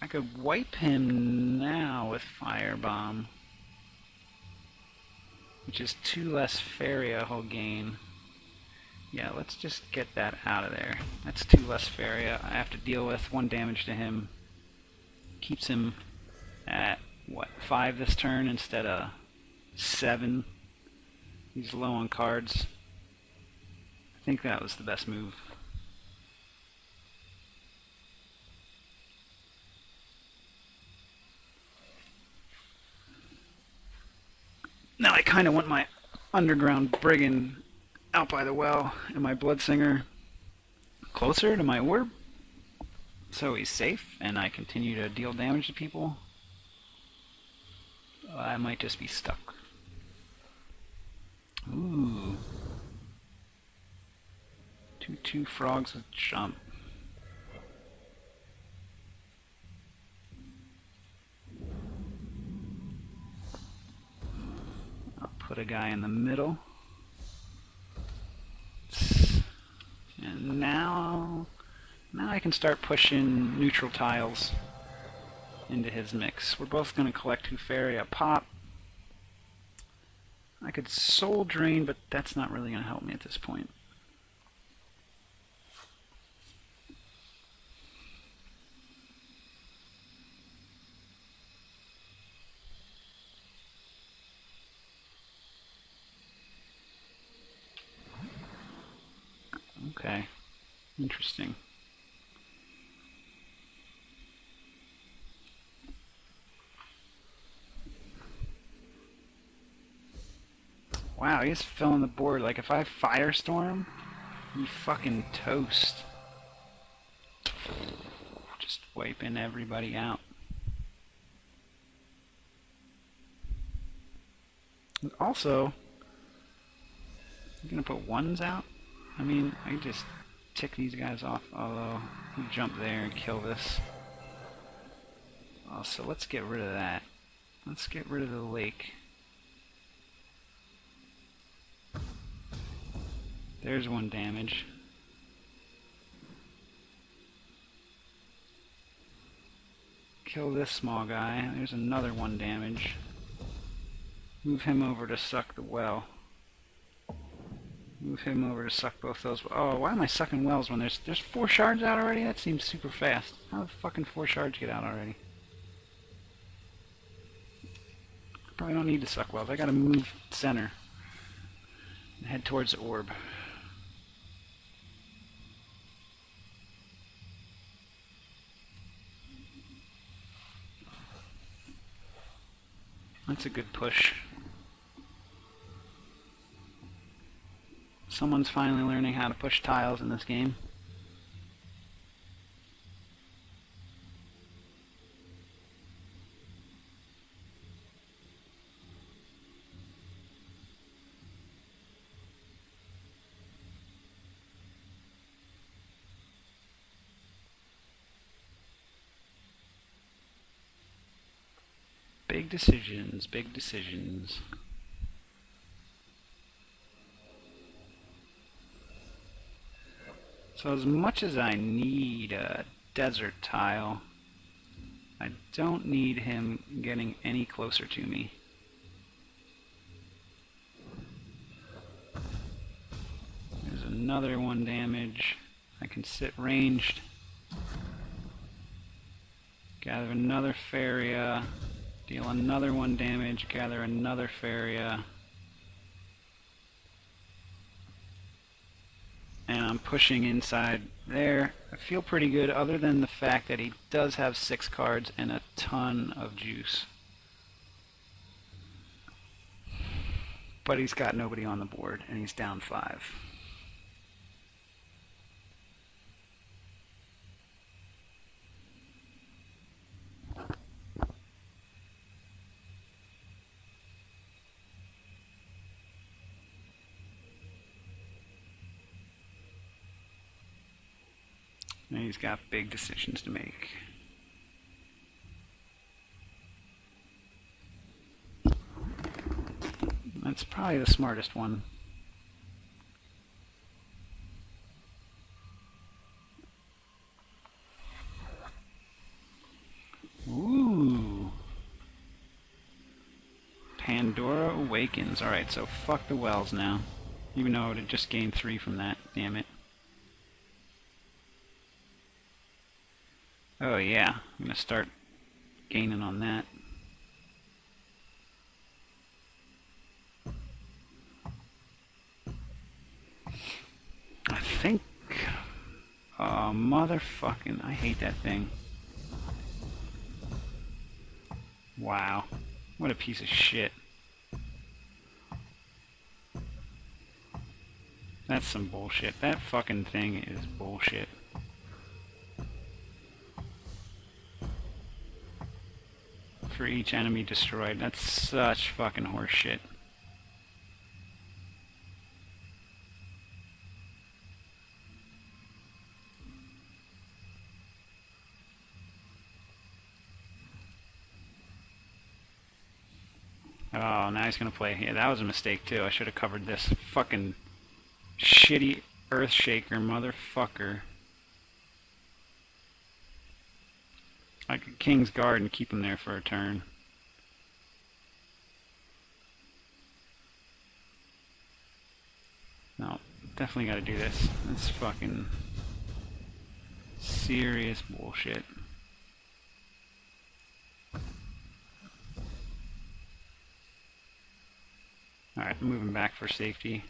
I could wipe him now with firebomb, which is 2 less Faeria he'll gain. Yeah, let's just get that out of there. That's 2 less Faeria. I have to deal with 1 damage to him. Keeps him at, what, 5 this turn instead of 7. He's low on cards. I think that was the best move. Now I kind of want my underground brigand out by the well and my Bloodsinger closer to my orb, so he's safe and I continue to deal damage to people. I might just be stuck. Ooh. 2/2 frogs with jump. I'll put a guy in the middle. And now I can start pushing neutral tiles into his mix. We're both going to collect 2 Faeria pop. I could soul drain, but that's not really going to help me at this point. Okay, interesting. Wow, he's filling the board. Like, if I firestorm, you fucking toast. Just wiping everybody out. Also, you're gonna put ones out? I mean, I can just tick these guys off, although you jump there and kill this. Also, let's get rid of that. Let's get rid of the lake. There's 1 damage. Kill this small guy. There's another 1 damage. Move him over to suck the well. Move him over to suck both those. Oh, why am I sucking wells when there's 4 shards out already? That seems super fast. How the fucking 4 shards get out already? Probably don't need to suck wells. I gotta move center and head towards the orb. That's a good push. Someone's finally learning how to push tiles in this game. Big decisions, big decisions. So as much as I need a desert tile, I don't need him getting any closer to me. There's another 1 damage. I can sit ranged. Gather another Faeria. Deal another 1 damage. Gather another Faeria. And I'm pushing inside there. I feel pretty good other than the fact that he does have 6 cards and a ton of juice. But he's got nobody on the board and he's down 5. And he's got big decisions to make. That's probably the smartest one. Ooh. Pandora Awakens. Alright, so fuck the wells now. Even though I would have just gained 3 from that. Damn it. Oh yeah, I'm gonna start gaining on that. I think... Oh, motherfucking... I hate that thing. Wow. What a piece of shit. That's some bullshit. That fucking thing is bullshit. For each enemy destroyed. That's such fucking horseshit. Oh, now he's gonna play. Yeah, that was a mistake too. I should have covered this fucking shitty Earthshaker motherfucker. I could King's Guard and keep him there for a turn. No, definitely gotta do this. That's fucking serious bullshit. Alright, moving back for safety.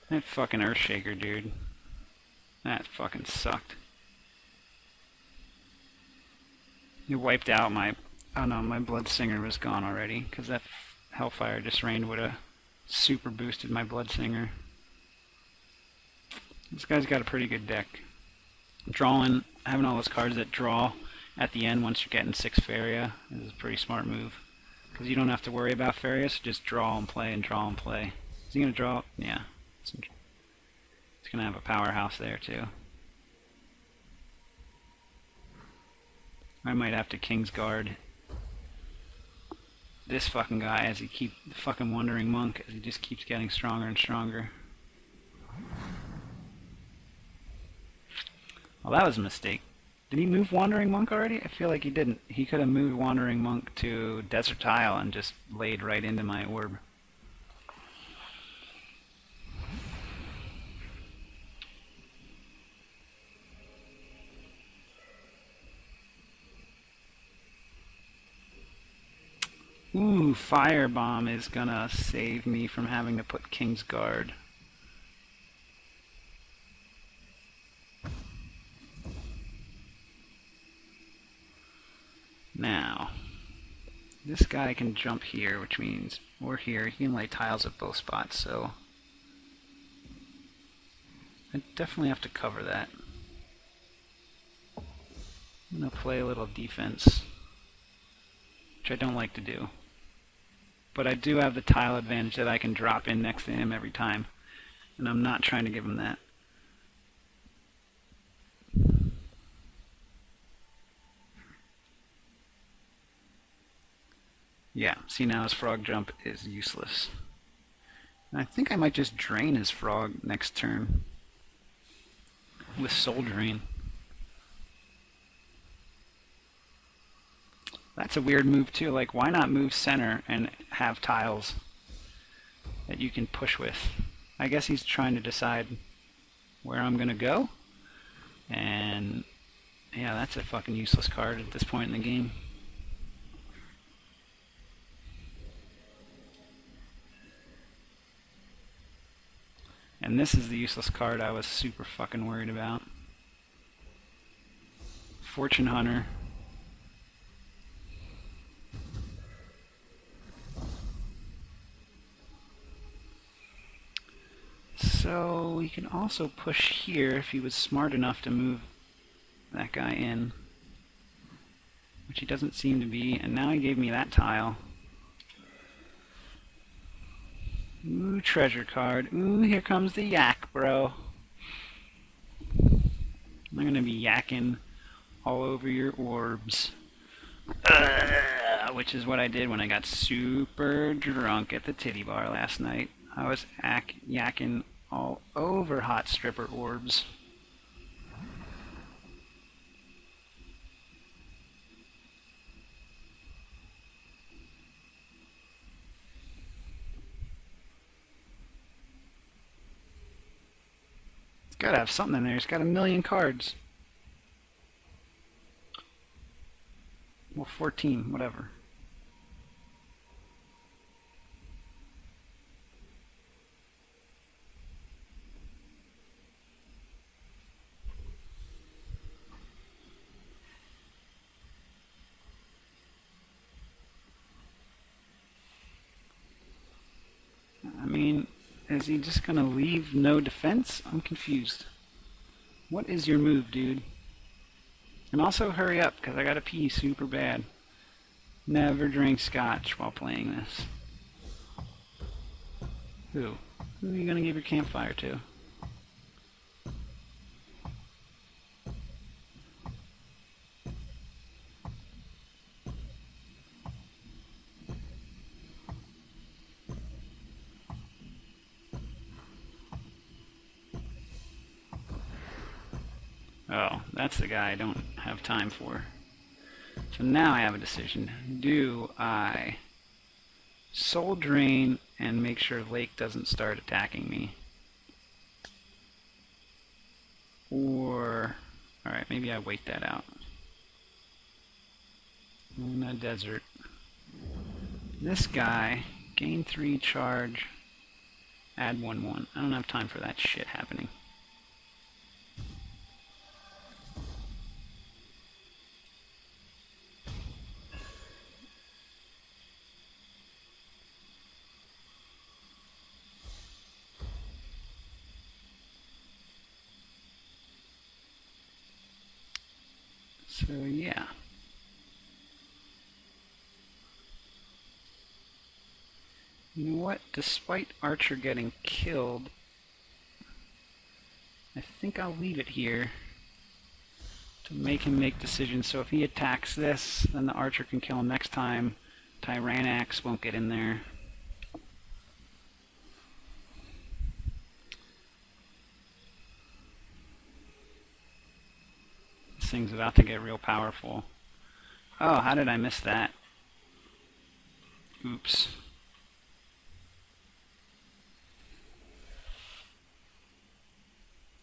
That fucking Earthshaker, dude. That fucking sucked. You wiped out my... Oh no, my Bloodsinger was gone already, because that Hellfire Just Rained would have super boosted my Bloodsinger. This guy's got a pretty good deck. Drawing, having all those cards that draw at the end once you're getting 6 Faeria is a pretty smart move. Because you don't have to worry about Faeria, so just draw and play and draw and play. Is he going to draw? Yeah. It's going to have a powerhouse there too. I might have to King's Guard this fucking guy as he keeps the fucking Wandering Monk as he just keeps getting stronger and stronger. Well, that was a mistake. Did he move Wandering Monk already? I feel like he didn't. He could have moved Wandering Monk to Desert Tile and just laid right into my orb. Ooh, Firebomb is gonna save me from having to put King's Guard. Now, this guy can jump here, which means, or here, he can lay tiles at both spots, so I definitely have to cover that. I'm gonna play a little defense, which I don't like to do. But I do have the tile advantage that I can drop in next to him every time, and I'm not trying to give him that. Yeah, see now his frog jump is useless. And I think I might just drain his frog next turn with Soul Drain. That's a weird move too. Like, why not move center and have tiles that you can push with? I guess he's trying to decide where I'm gonna go. And yeah, that's a fucking useless card at this point in the game. And this is the useless card I was super fucking worried about. Fortune Hunter. So he can also push here if he was smart enough to move that guy in, which he doesn't seem to be, and now he gave me that tile. Ooh, treasure card. Ooh, here comes the yak, bro. I'm gonna be yakking all over your orbs. Which is what I did when I got super drunk at the titty bar last night. I was yakking all over hot stripper orbs. It's gotta have something in there. It's got a million cards. Well, 14, whatever. I mean, is he just gonna leave no defense? I'm confused. What is your move, dude? And also hurry up, because I gotta pee super bad. Never drink scotch while playing this. Who? Who are you gonna give your campfire to? Oh, that's the guy I don't have time for. So now I have a decision. Do I Soul Drain and make sure Lake doesn't start attacking me? Or, alright, maybe I wait that out. In a desert. This guy, gain 3 charge, add 1/1. I don't have time for that shit happening. So yeah. You know what? Despite Archer getting killed, I think I'll leave it here to make him make decisions. So if he attacks this, then the Archer can kill him next time. Tyrannax won't get in there. This thing's about to get real powerful. Oh, how did I miss that? Oops.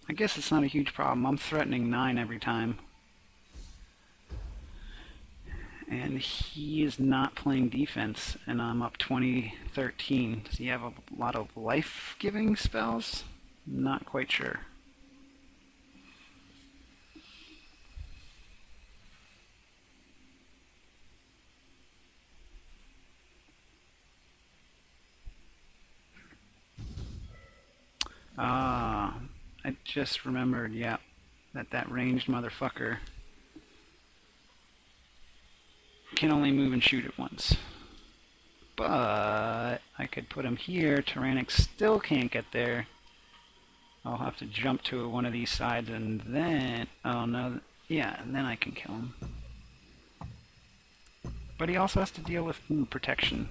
I guess it's not a huge problem. I'm threatening 9 every time. And he is not playing defense, and I'm up 20-13. Does he have a lot of life-giving spells? Not quite sure. I just remembered, yeah, that ranged motherfucker can only move and shoot at once. But I could put him here. Tyrannic still can't get there. I'll have to jump to one of these sides and then... Oh no, yeah, and then I can kill him. But he also has to deal with protection.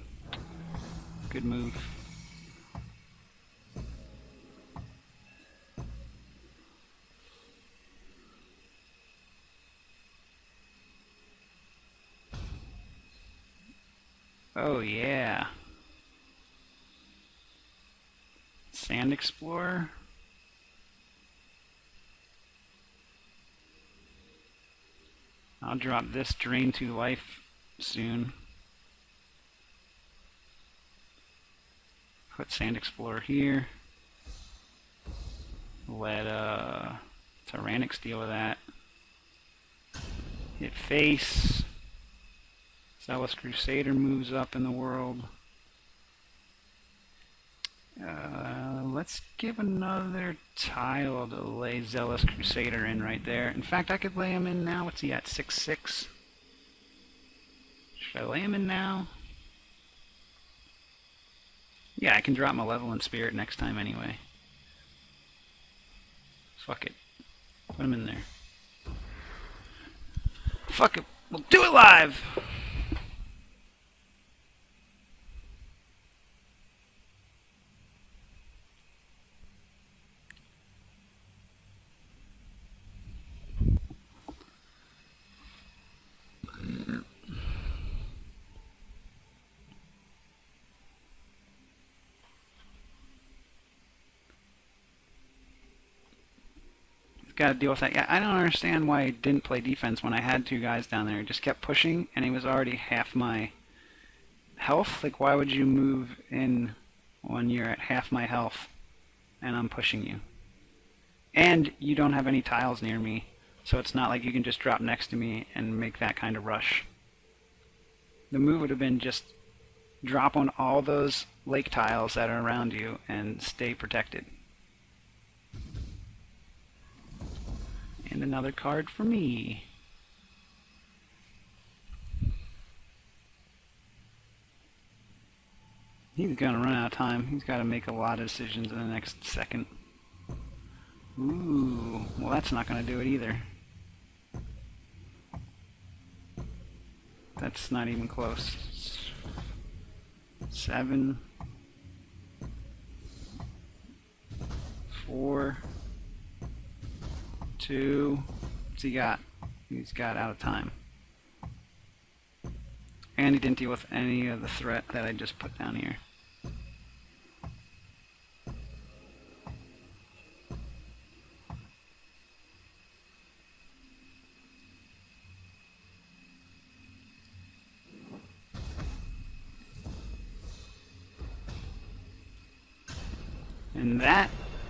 Good move. Oh yeah. Sand Explorer. I'll drop this Drain 2 life soon. Put Sand Explorer here. Let Tyrannix deal with that. Hit face. Zealous Crusader moves up in the world. Let's give another tile to lay Zealous Crusader in right there. In fact, I could lay him in now. What's he at? 6/6? Should I lay him in now? Yeah, I can drop Malevolent Spirit next time anyway. Fuck it. Put him in there. Fuck it. We'll do it live! Got to deal with that. Yeah, I don't understand why he didn't play defense when I had 2 guys down there. He just kept pushing, and he was already half my health. Like, why would you move in when you're at half my health and I'm pushing you? And you don't have any tiles near me, so it's not like you can just drop next to me and make that kind of rush. The move would have been just drop on all those lake tiles that are around you and stay protected. And another card for me. He's gonna run out of time. He's got to make a lot of decisions in the next second. Ooh, well that's not gonna do it either. That's not even close. 7, 4, 2, What's he got? He's got out of time. And he didn't deal with any of the threat that I just put down here. And that,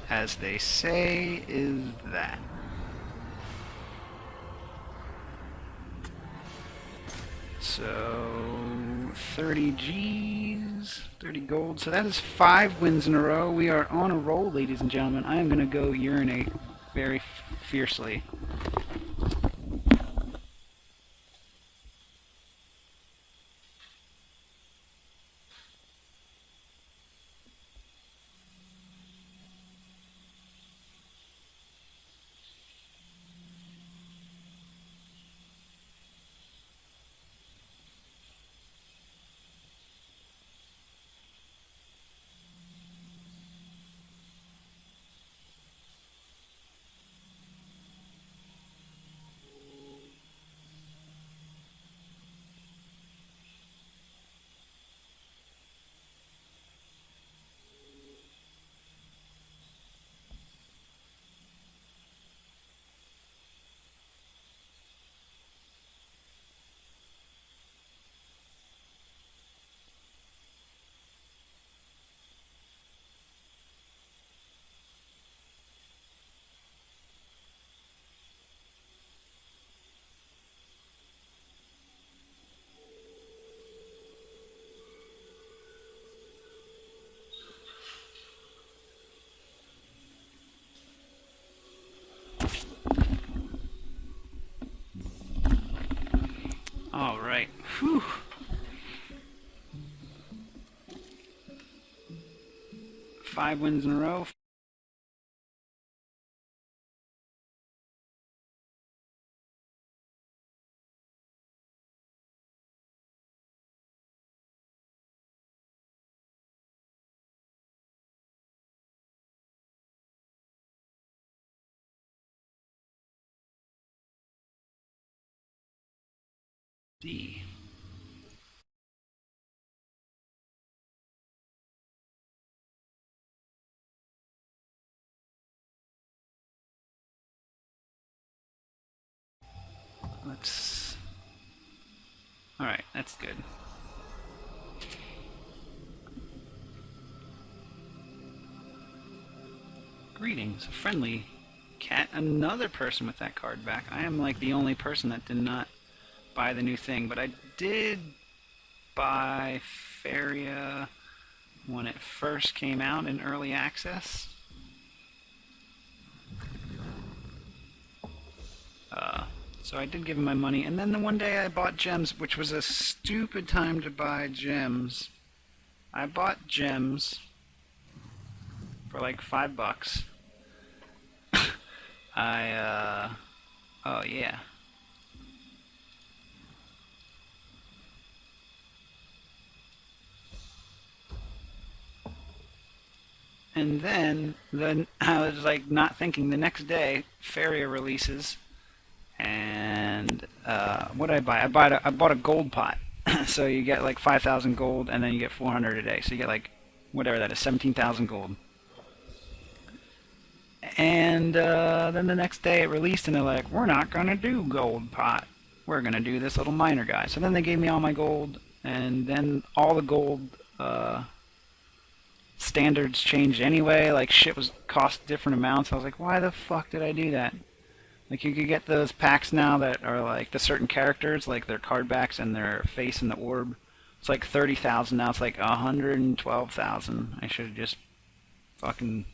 as they say, is that. So 30 G's, 30 gold. So that is 5 wins in a row. We are on a roll, ladies and gentlemen. I am going to go urinate very fiercely. All right. Whew. Five wins in a row. D. Let's. All right, that's good. Greetings, a friendly cat. Another person with that card back. I am like the only person that did not buy the new thing, but I did buy Faeria when it first came out in early access. So I did give him my money, and then the one day I bought gems, which was a stupid time to buy gems. I bought gems for like $5. Oh yeah. And then I was like not thinking. The next day, Faeria releases, and what did I buy? I bought a gold pot. So you get like 5,000 gold, and then you get 400 a day. So you get like whatever that is, 17,000 gold. And then the next day it released, and they're like, we're not gonna do gold pot. We're gonna do this little miner guy. So then they gave me all my gold, and then all the gold standards changed anyway. Like shit was cost different amounts. I was like, why the fuck did I do that? Like you could get those packs now that are like the certain characters, like their card backs and their face in the orb. It's like 30,000 now. It's like 112,000. I should have just fucking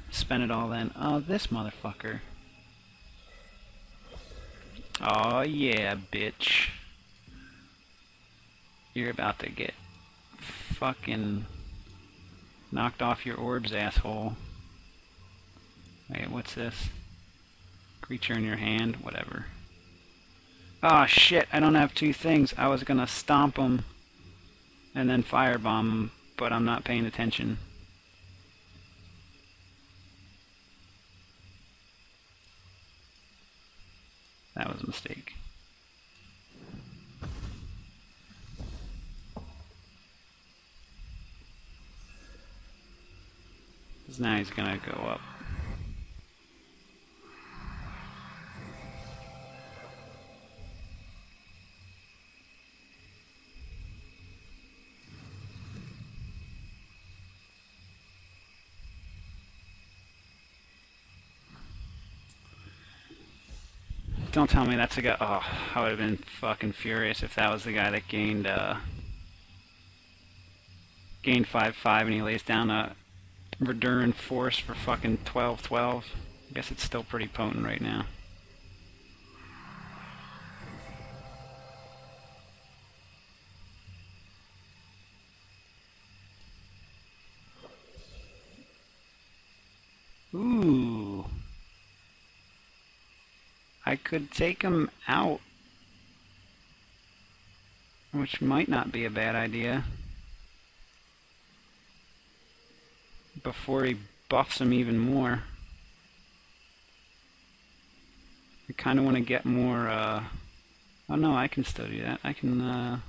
spent it all then. Oh, this motherfucker. Oh yeah, bitch. You're about to get fucking knocked off your orbs, asshole. Wait, what's this? Creature in your hand, whatever. Oh shit, I don't have two things. I was gonna stomp them and then firebomb them, but I'm not paying attention. That was a mistake. Because now he's gonna go up. Don't tell me that's a guy. Oh, I would have been fucking furious if that was the guy that gained 5-5 and he lays down a Verduran Force for fucking 12-12. I guess it's still pretty potent right now. Ooh. I could take him out, which might not be a bad idea, before he buffs him even more. I kind of want to get more, oh no, I can still do that. I can,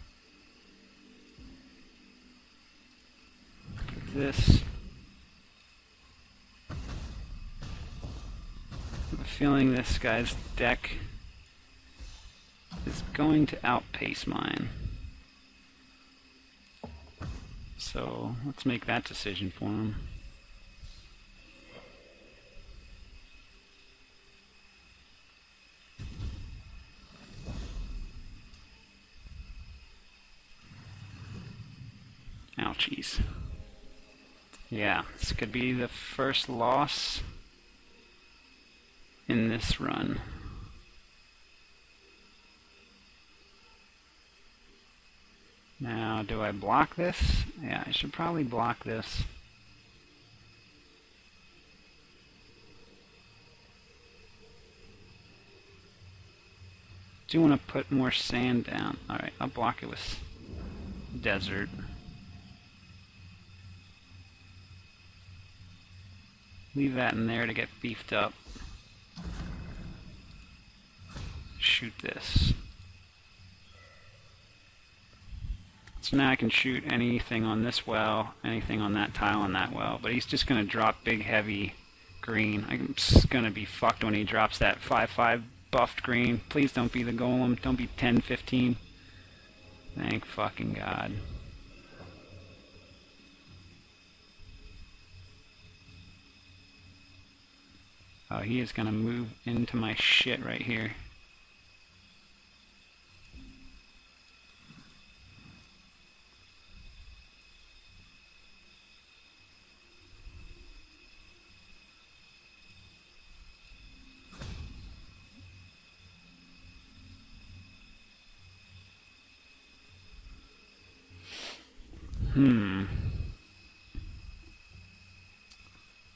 this. I have a feeling this guy's deck is going to outpace mine. So let's make that decision for him. Ouchies. Yeah, this could be the first loss in this run. Now, do I block this? Yeah, I should probably block this. Do want to put more sand down. Alright, I'll block it with desert. Leave that in there to get beefed up. Shoot this. So now I can shoot anything on this well, anything on that tile on that well, but he's just going to drop big heavy green. I'm just going to be fucked when he drops that 5-5 buffed green. Please don't be the golem. Don't be 10-15. Thank fucking God. Oh, he is going to move into my shit right here.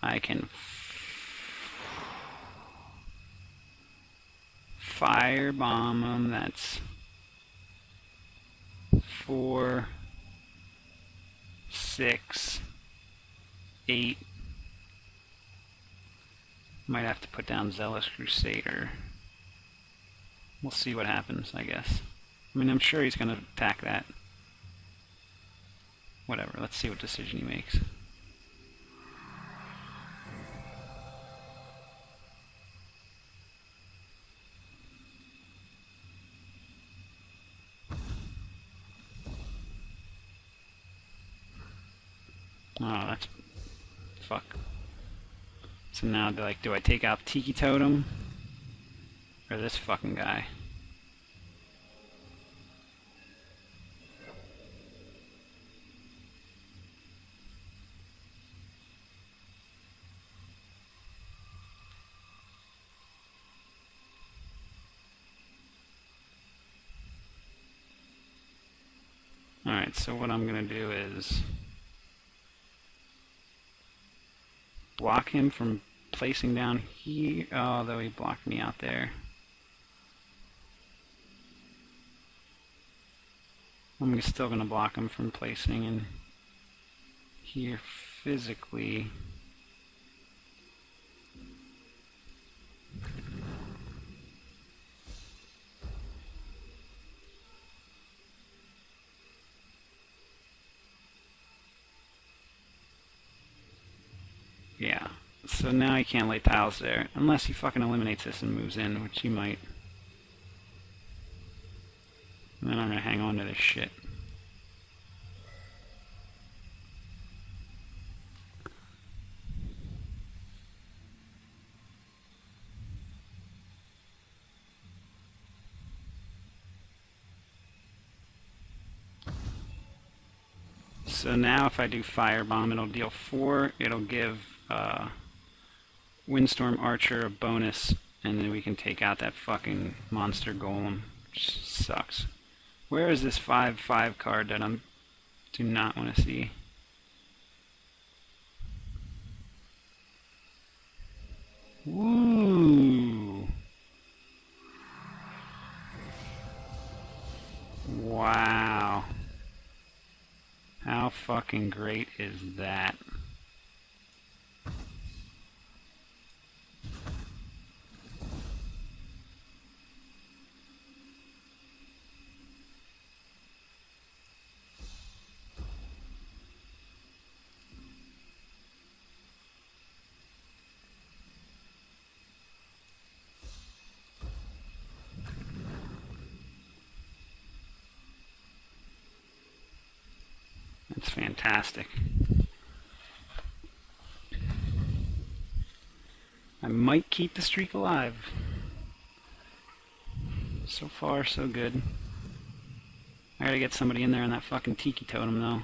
I can firebomb him. That's 4, 6, 8. Might have to put down Zealous Crusader. We'll see what happens, I guess. I mean, I'm sure he's going to attack that. Whatever, let's see what decision he makes. Oh, that's... fuck. So now, do I take out Tiki Totem? Or this fucking guy? Alright, so what I'm going to do is block him from placing down here. Oh, though he blocked me out there. I'm still going to block him from placing in here physically. So now he can't lay tiles there, unless he fucking eliminates this and moves in, which he might. And then I'm gonna hang on to this shit. So now if I do Firebomb, it'll deal 4. It'll give Windstorm Archer a bonus, and then we can take out that fucking monster golem, which sucks. Where is this 5/5 card that I do not want to see? Woo! Wow. How fucking great is that? That's fantastic. I might keep the streak alive. So far, so good. I gotta get somebody in there on that fucking tiki totem, though.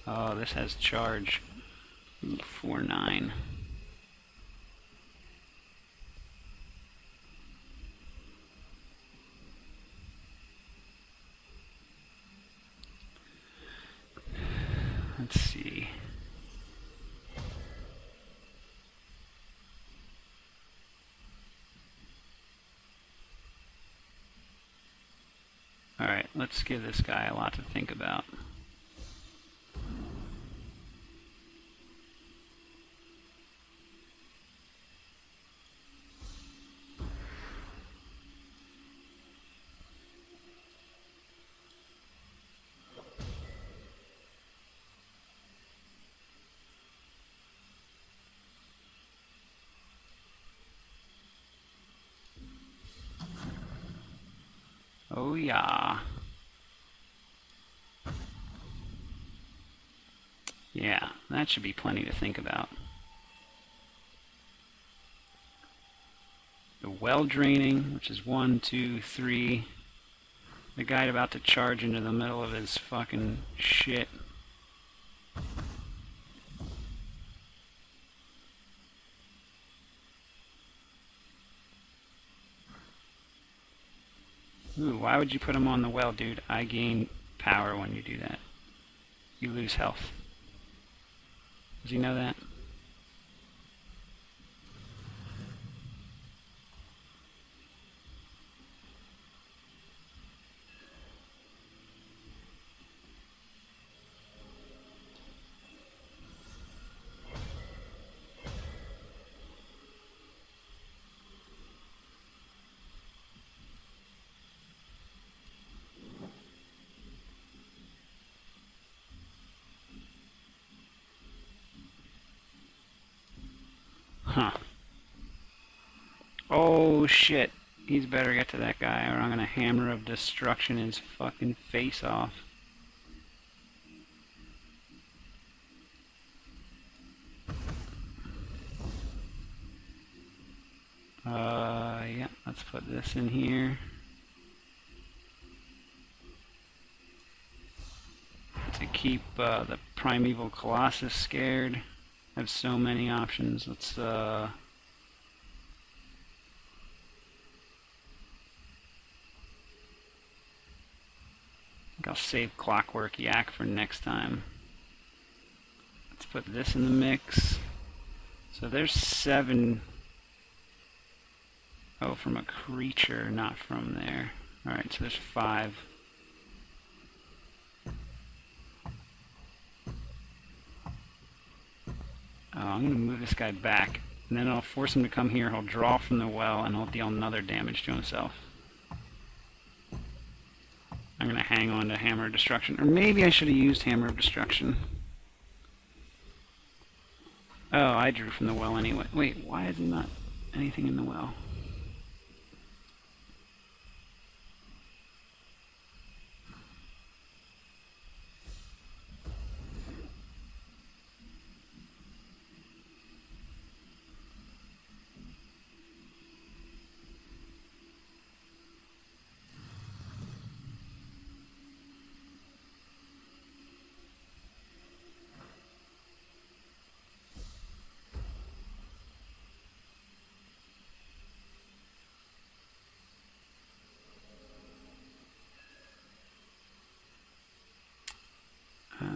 Oh, this has charge. 4/9. Let's see. Alright, let's give this guy a lot to think about. Oh yeah. Yeah, that should be plenty to think about. The well draining, which is 1, 2, 3. The guy about to charge into the middle of his fucking shit. Ooh, why would you put him on the well, dude? I gain power when you do that. You lose health. Does he know that? Huh. Oh shit. He's better get to that guy or I'm gonna hammer of destruction his fucking face off. Yeah, let's put this in here. To keep the Primeval Colossus scared. I have so many options. Let's I think I'll save Clockwork Yak for next time. Let's put this in the mix. So there's 7. Oh, from a creature, not from there. Alright, so there's 5. Oh, I'm going to move this guy back, and then I'll force him to come here. He'll draw from the well, and he'll deal another damage to himself. I'm going to hang on to Hammer of Destruction. Or maybe I should have used Hammer of Destruction. Oh, I drew from the well anyway. Wait, why is there not anything in the well?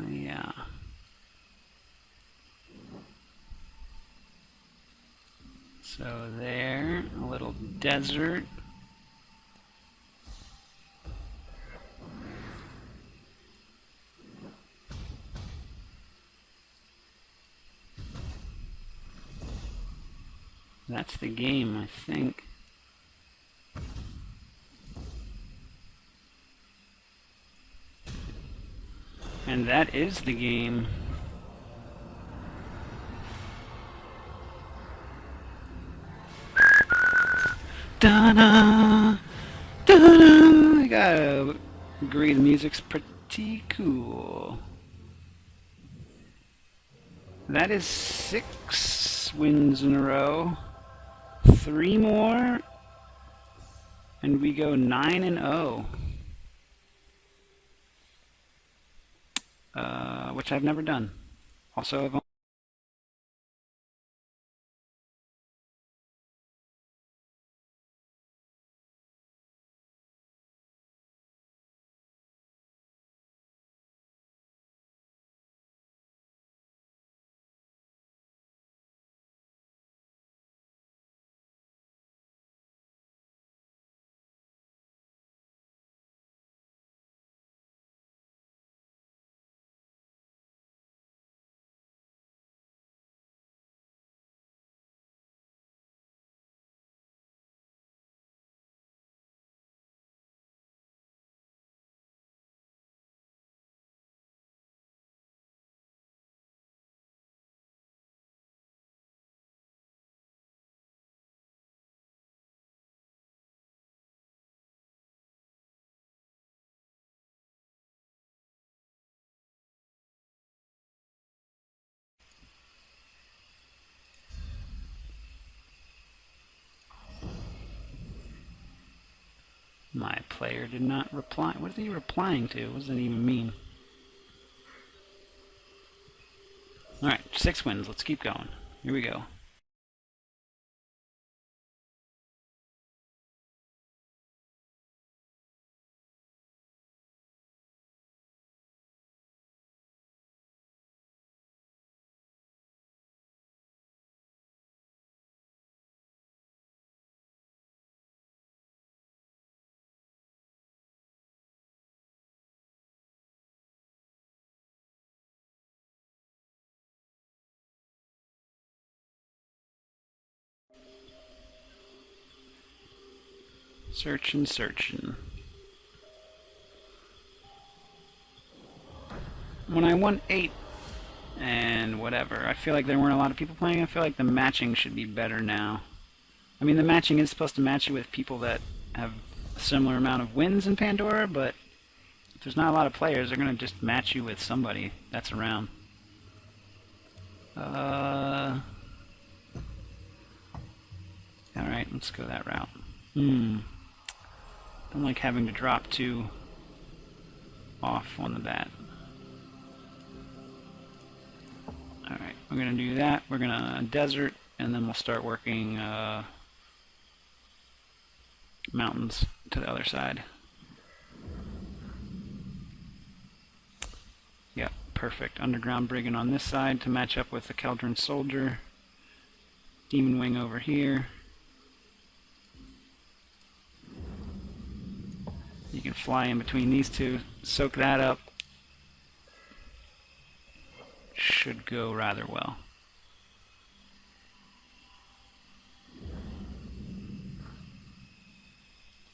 Yeah. So there, a little desert. That's the game, I think. And that is the game. Da-da! Da-da! I gotta agree, the music's pretty cool. That is 6 wins in a row. 3 more, and we go 9-0. Which I've never done. Also, I've My player did not reply. What is he replying to? What does that even mean? Alright, 6 wins. Let's keep going. Here we go. Searching, searching. When I won 8 and whatever, I feel like there weren't a lot of people playing. I feel like the matching should be better now. I mean, the matching is supposed to match you with people that have a similar amount of wins in Pandora, but if there's not a lot of players, they're going to just match you with somebody that's around. Alright, let's go that route. Don't like having to drop 2 off on the bat. Alright, we're going to do that. We're going to desert, and then we'll start working mountains to the other side. Yep, perfect. Underground Brigand on this side to match up with the Keldron Soldier. Demon Wing over here. You can fly in between these two, soak that up. Should go rather well.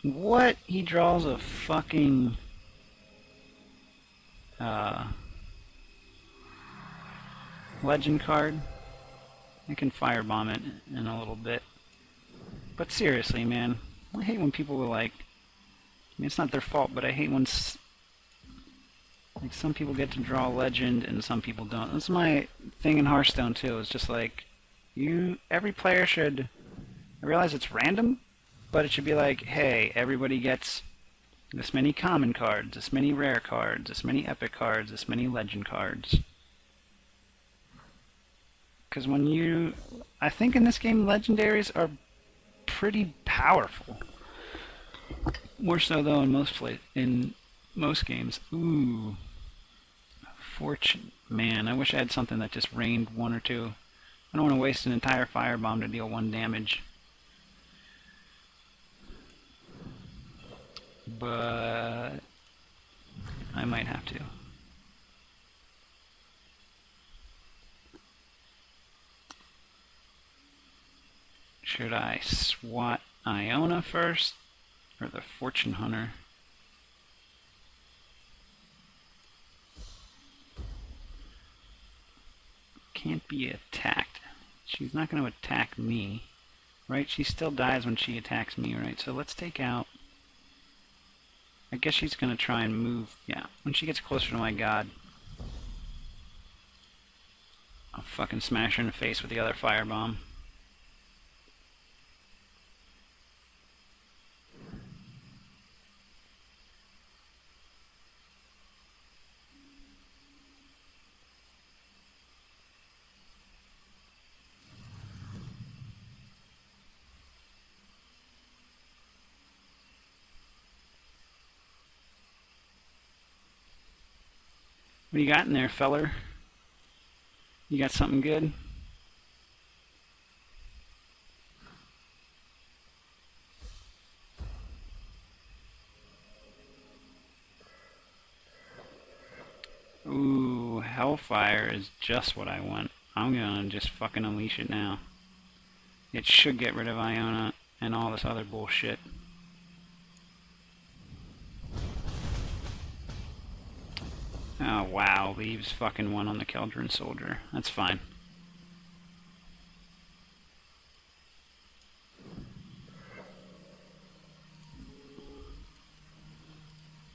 What? He draws a fucking uh, legend card. I can firebomb it in a little bit. But seriously, man, I hate when people are like, I mean, it's not their fault, but I hate when like some people get to draw legend and some people don't. That's my thing in Hearthstone too. It's just like every player should. I realize it's random, but it should be like, hey, everybody gets this many common cards, this many rare cards, this many epic cards, this many legend cards. Because I think in this game, legendaries are pretty powerful. More so though in most games. Ooh, fortune, man! I wish I had something that just rained one or two. I don't want to waste an entire firebomb to deal 1 damage. But I might have to. Should I swat Iona first, or the Fortune Hunter? Can't be attacked. She's not going to attack me, right? She still dies when she attacks me, right? So let's take out... I guess she's going to try and move... Yeah, when she gets closer to my god, I'll fucking smash her in the face with the other firebomb. What do you got in there, feller? You got something good? Ooh, Hellfire is just what I want. I'm gonna just fucking unleash it now. It should get rid of Iona and all this other bullshit. Oh wow, leaves fucking 1 on the Keldrin Soldier. That's fine.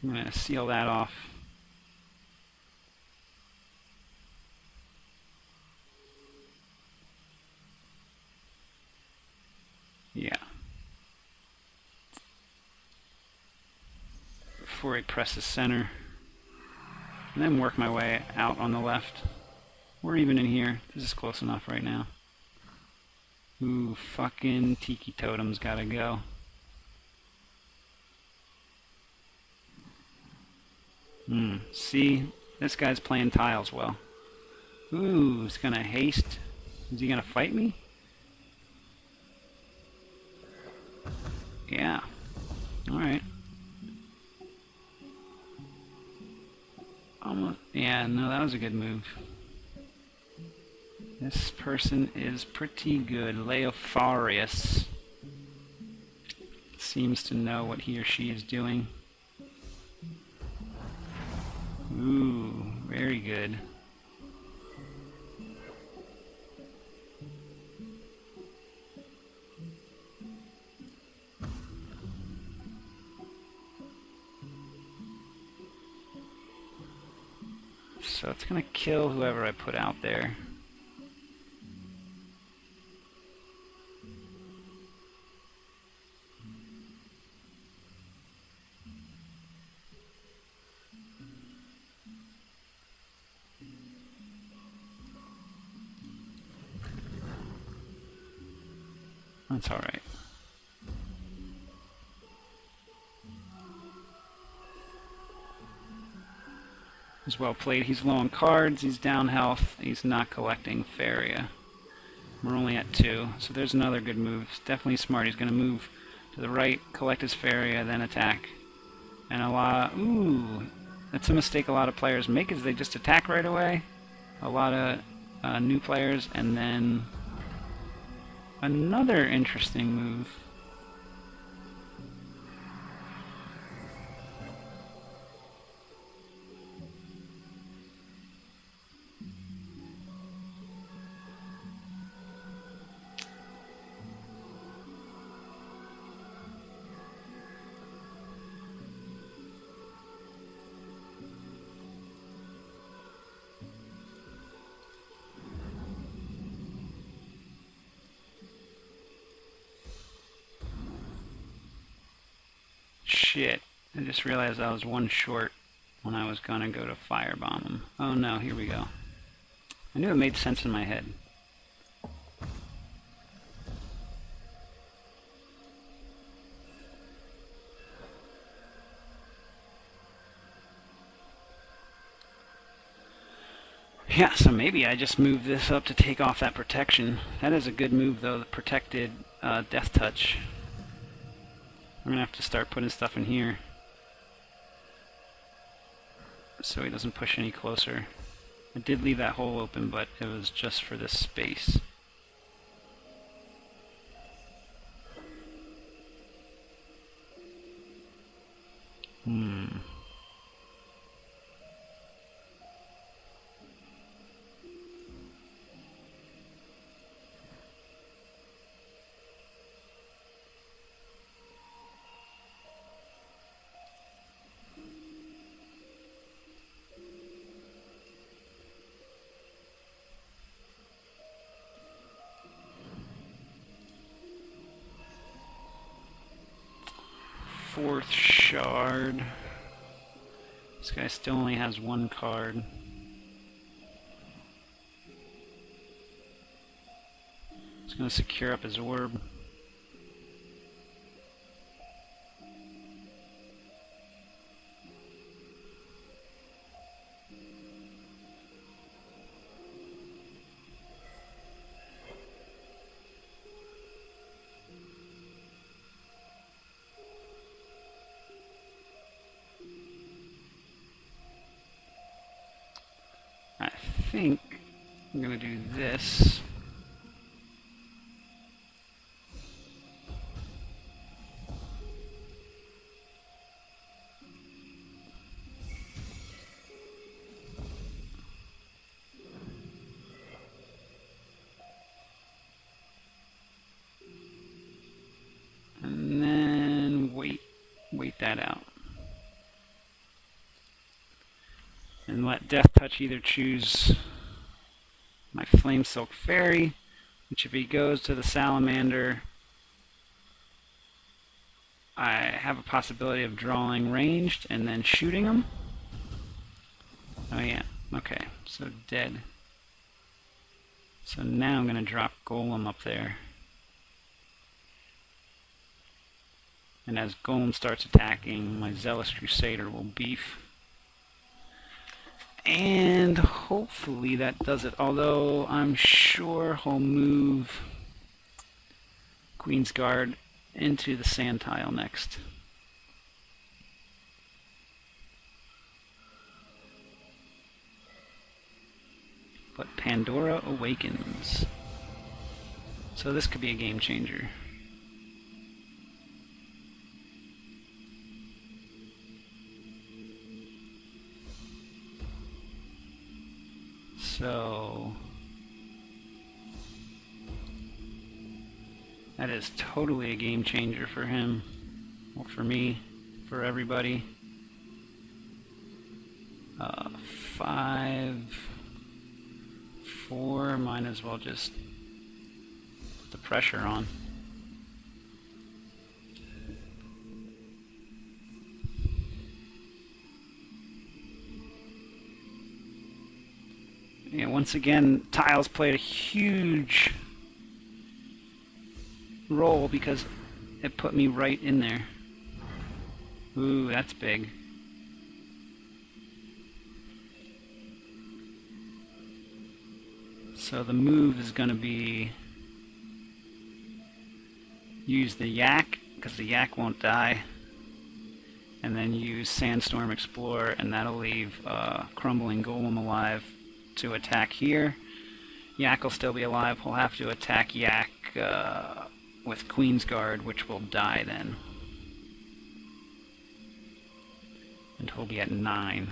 I'm gonna seal that off. Yeah. Before I press the center. And then work my way out on the left. Or even in here. This is close enough right now. Ooh, fucking Tiki Totem's gotta go. See? This guy's playing tiles well. Ooh, he's gonna haste. Is he gonna fight me? Yeah. Alright. Yeah, no, that was a good move. This person is pretty good. Leofarius seems to know what he or she is doing. Ooh, very good. So it's gonna kill whoever I put out there. That's alright. He's well played. He's low on cards, he's down health, he's not collecting Faeria. We're only at 2, so there's another good move. It's definitely smart. He's going to move to the right, collect his Faeria, then attack. And that's a mistake a lot of players make, is they just attack right away. A lot of new players, and then another interesting move. shit. I just realized I was one short when I was gonna go to firebomb him. Oh no, here we go. I knew it made sense in my head. Yeah, so maybe I just move this up to take off that protection. That is a good move though, the protected death touch. I'm gonna have to start putting stuff in here so he doesn't push any closer. I did leave that hole open, but it was just for this space. Fourth shard. This guy still only has one card. He's going to secure up his orb. I think I'm going to do this. And then wait that out. And let Death Touch either choose my Flame Silk Fairy, which if he goes to the Salamander, I have a possibility of drawing ranged and then shooting him. Oh yeah, okay, so dead. So now I'm going to drop Golem up there. And as Golem starts attacking, my Zealous Crusader will beef. And hopefully that does it, although I'm sure he'll move Queen's Guard into the sand tile next. But Pandora awakens. So this could be a game changer. So that is totally a game changer for him. Well, for me, for everybody. 5, 4, might as well just put the pressure on. Yeah, once again, tiles played a huge role because it put me right in there. Ooh, that's big. So the move is going to be use the Yak, because the Yak won't die, and then use Sandstorm Explorer, and that'll leave Crumbling Golem alive to attack here. Yak will still be alive. He'll have to attack Yak with Queen's Guard, which will die then. And he'll be at 9.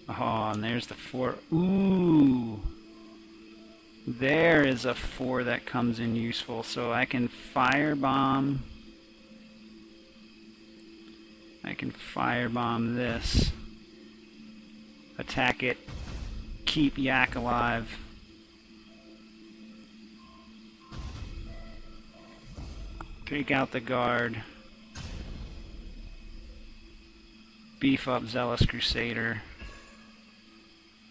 Oh, and there's the 4. Ooh! There is a 4 that comes in useful. So I can firebomb. I can firebomb this. Attack it. Keep Yak alive. Take out the guard. Beef up Zealous Crusader.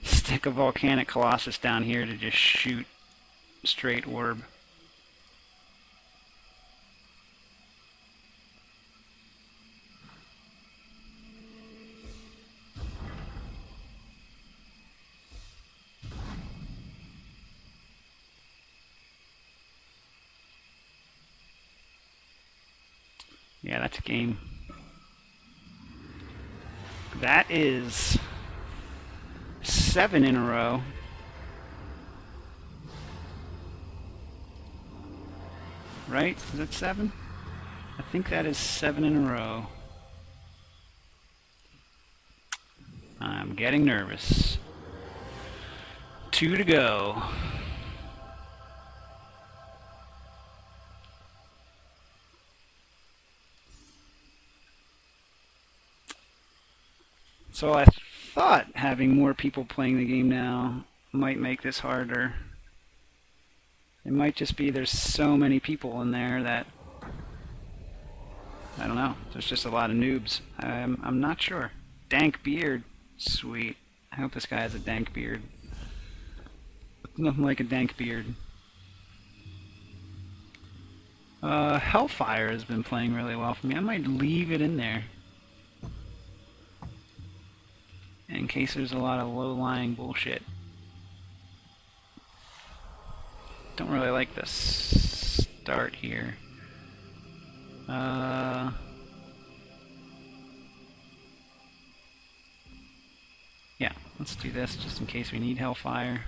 Stick a Volcanic Colossus down here to just shoot straight orb. Yeah, that's a game. That is 7 in a row. Right? Is that 7? I think that is 7 in a row. I'm getting nervous. 2 to go. So I thought having more people playing the game now might make this harder. It might just be there's so many people in there that, I don't know, there's just a lot of noobs. I'm not sure. Dank beard. Sweet. I hope this guy has a dank beard. Nothing like a dank beard. Hellfire has been playing really well for me. I might leave it in there, in case there's a lot of low-lying bullshit. Don't really like the start here. Yeah, let's do this just in case we need Hellfire.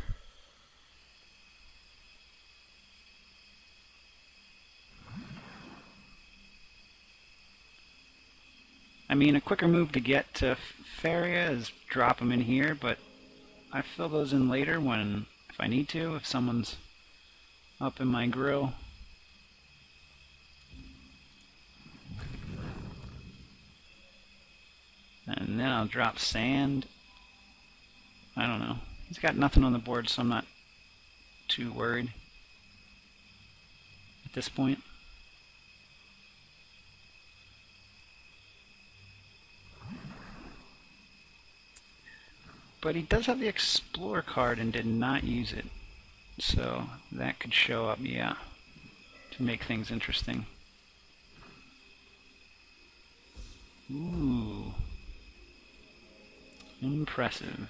I mean, a quicker move to get to Faeria is drop them in here, but I fill those in later if I need to, if someone's up in my grill. And then I'll drop sand. I don't know. He's got nothing on the board, so I'm not too worried at this point. But he does have the Explorer card and did not use it. So that could show up, yeah, to make things interesting. Ooh. Impressive.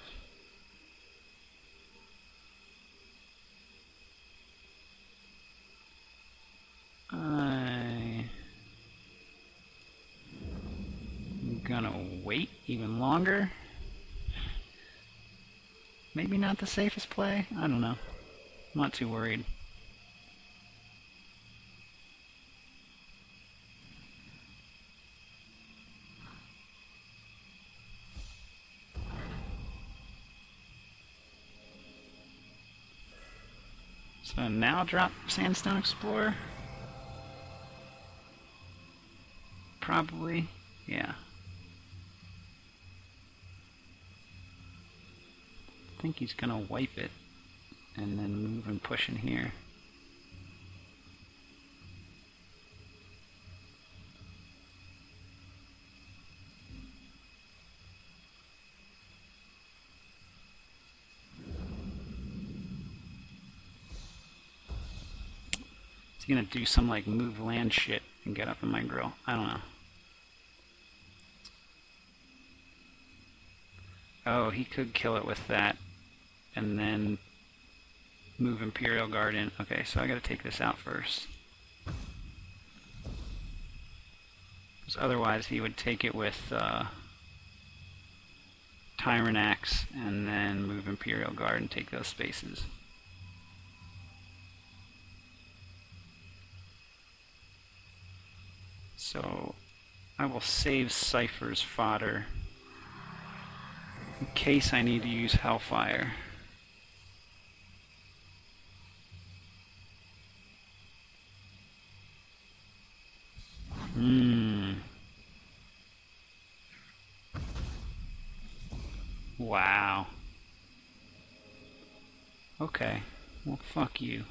I'm gonna wait even longer. Maybe not the safest play? I don't know. I'm not too worried. So now drop Sandstone Explorer? Probably, yeah. I think he's gonna wipe it and then move and push in here. Is he gonna do some like move land shit and get up in my grill? I don't know. Oh, he could kill it with that and then move Imperial Guard in. Okay, so I gotta take this out first. Because otherwise he would take it with Tyrant Axe and then move Imperial Guard and take those spaces. So I will save Cypher's fodder in case I need to use Hellfire. Wow. Okay. Well, fuck you.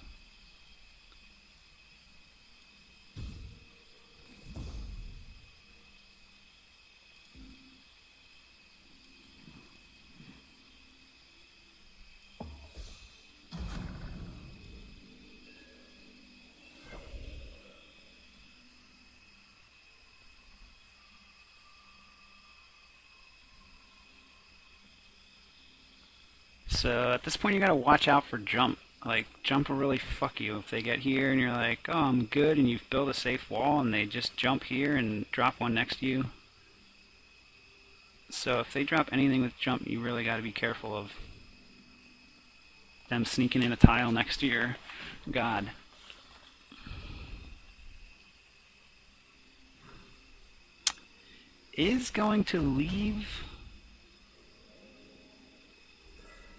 So at this point you gotta watch out for jump. Like, jump will really fuck you. If they get here and you're like, oh, I'm good, and you've built a safe wall, and they just jump here and drop one next to you. So if they drop anything with jump, you really gotta be careful of them sneaking in a tile next to your god. Is going to leave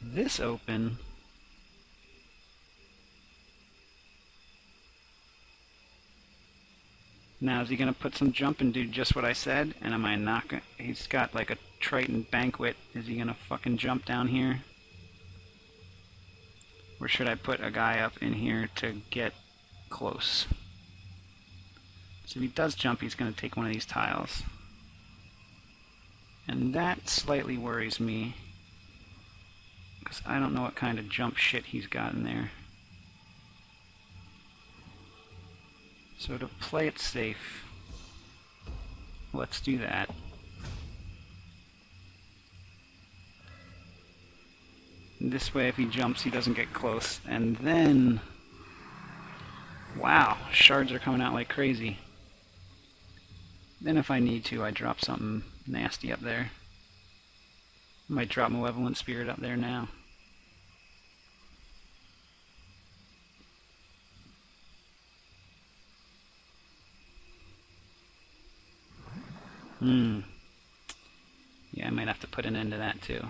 this open. Now, is he going to put some jump and do just what I said? And am I not going to... He's got like a Triton banquet. Is he going to fucking jump down here? Or should I put a guy up in here to get close? So if he does jump, he's going to take one of these tiles. And that slightly worries me, because I don't know what kind of jump shit he's got in there. So to play it safe, let's do that. And this way, if he jumps, he doesn't get close. And then... Wow, shards are coming out like crazy. Then if I need to, I drop something nasty up there. I might drop Malevolent Spirit up there now. Yeah, I might have to put an end to that too.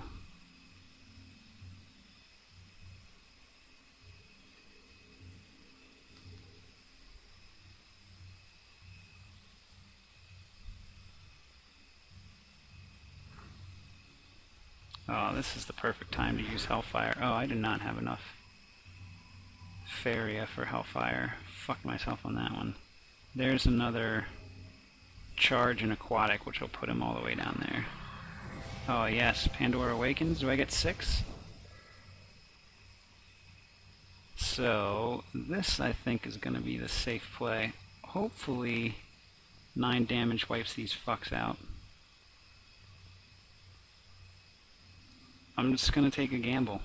Oh, this is the perfect time to use Hellfire. Oh, I did not have enough Faeria for Hellfire. Fucked myself on that one. There's another charge and aquatic, which will put him all the way down there. Oh yes, Pandora Awakens. Do I get 6? So, this I think is going to be the safe play. Hopefully, 9 damage wipes these fucks out. I'm just going to take a gamble.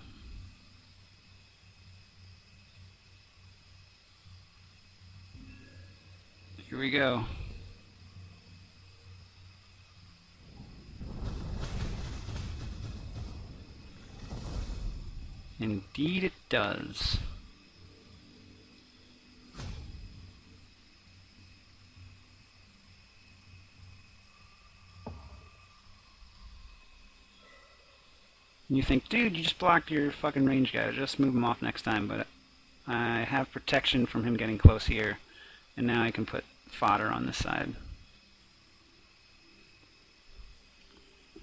Here we go. Indeed it does. And you think, dude, you just blocked your fucking range guy. Just move him off next time. But I have protection from him getting close here. And now I can put fodder on this side.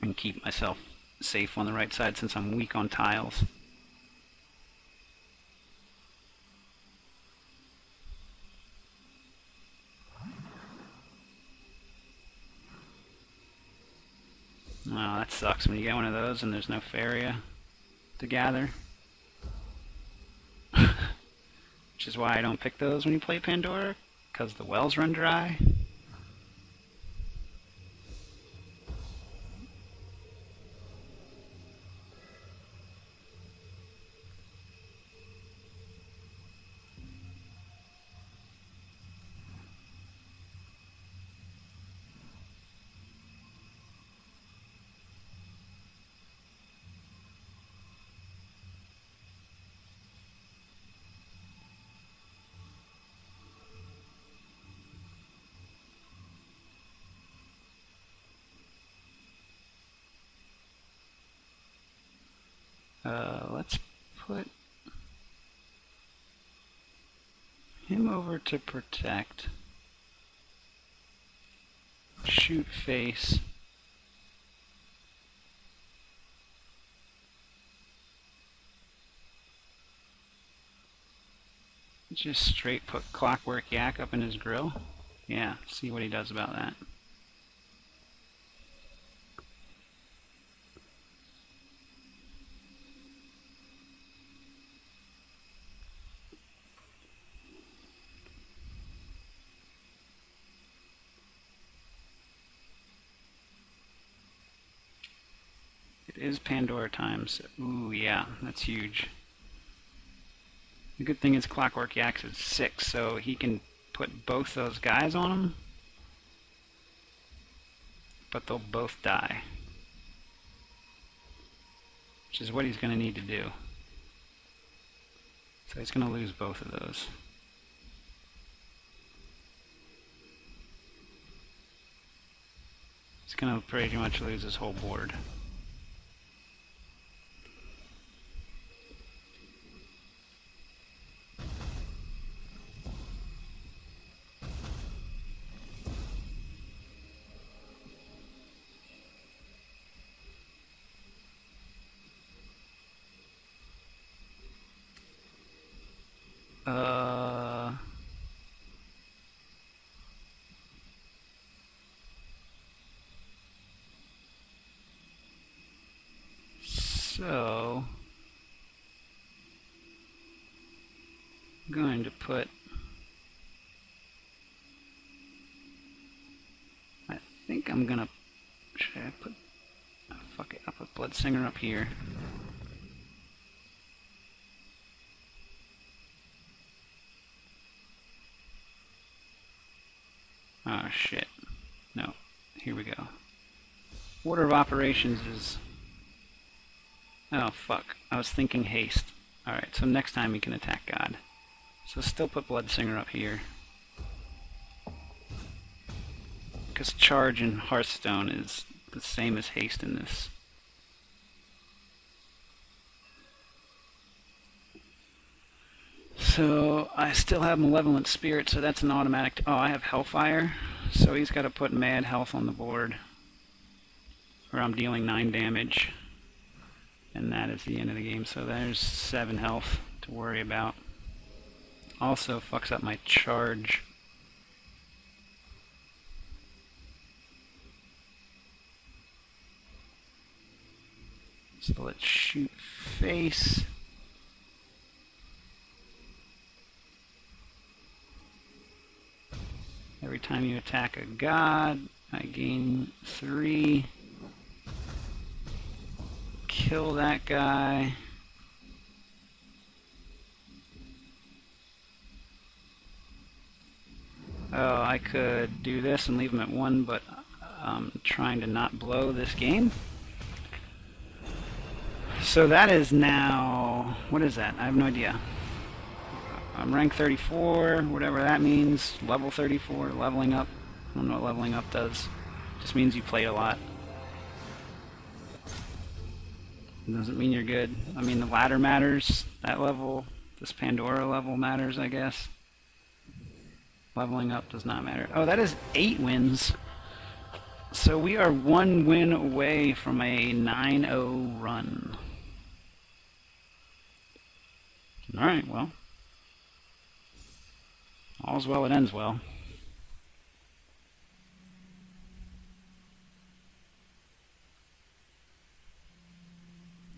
And keep myself safe on the right side since I'm weak on tiles. Oh, that sucks when you get one of those and there's no Faeria to gather. Which is why I don't pick those when you play Pandora, because the wells run dry. Let's put him over to protect. Shoot face. Just straight put Clockwork Yak up in his grill. Yeah, see what he does about that. It is Pandora time, so ooh yeah, that's huge. The good thing is Clockwork Yak's is 6, so he can put both those guys on him, but they'll both die, which is what he's going to need to do. So he's going to lose both of those. He's going to pretty much lose his whole board. So I'm going to put, I think I'm gonna, should I put, oh, fuck it, I'll put Bloodsinger up here. Oh shit, no, here we go. Order of operations is, oh fuck, I was thinking haste. Alright, so next time he can attack God. So still put Bloodsinger up here. Because charge in Hearthstone is the same as haste in this. So I still have Malevolent Spirit, so that's an automatic. Oh, I have Hellfire, so he's got to put Mad Health on the board, or I'm dealing 9 damage, and that is the end of the game. So there's 7 health to worry about. Also fucks up my charge. So let's shoot face. Every time you attack a god, I gain 3. Kill that guy. Oh, I could do this and leave him at 1, but I'm trying to not blow this game. So that is now, what is that? I have no idea. I'm rank 34, whatever that means. Level 34, leveling up. I don't know what leveling up does. Just means you played a lot. It doesn't mean you're good. I mean, the ladder matters. That level, this Pandora level matters, I guess. Leveling up does not matter. Oh, that is 8 wins. So we are 1 win away from a 9-0 run. Alright, well. All's well that ends well.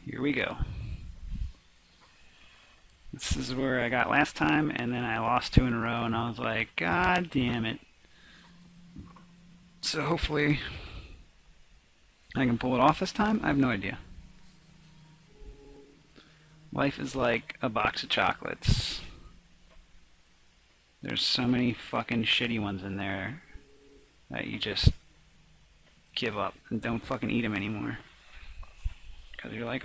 Here we go. This is where I got last time, and then I lost 2 in a row, and I was like, God damn it. So hopefully I can pull it off this time. I have no idea. Life is like a box of chocolates. There's so many fucking shitty ones in there that you just give up and don't fucking eat them anymore. Because you're like,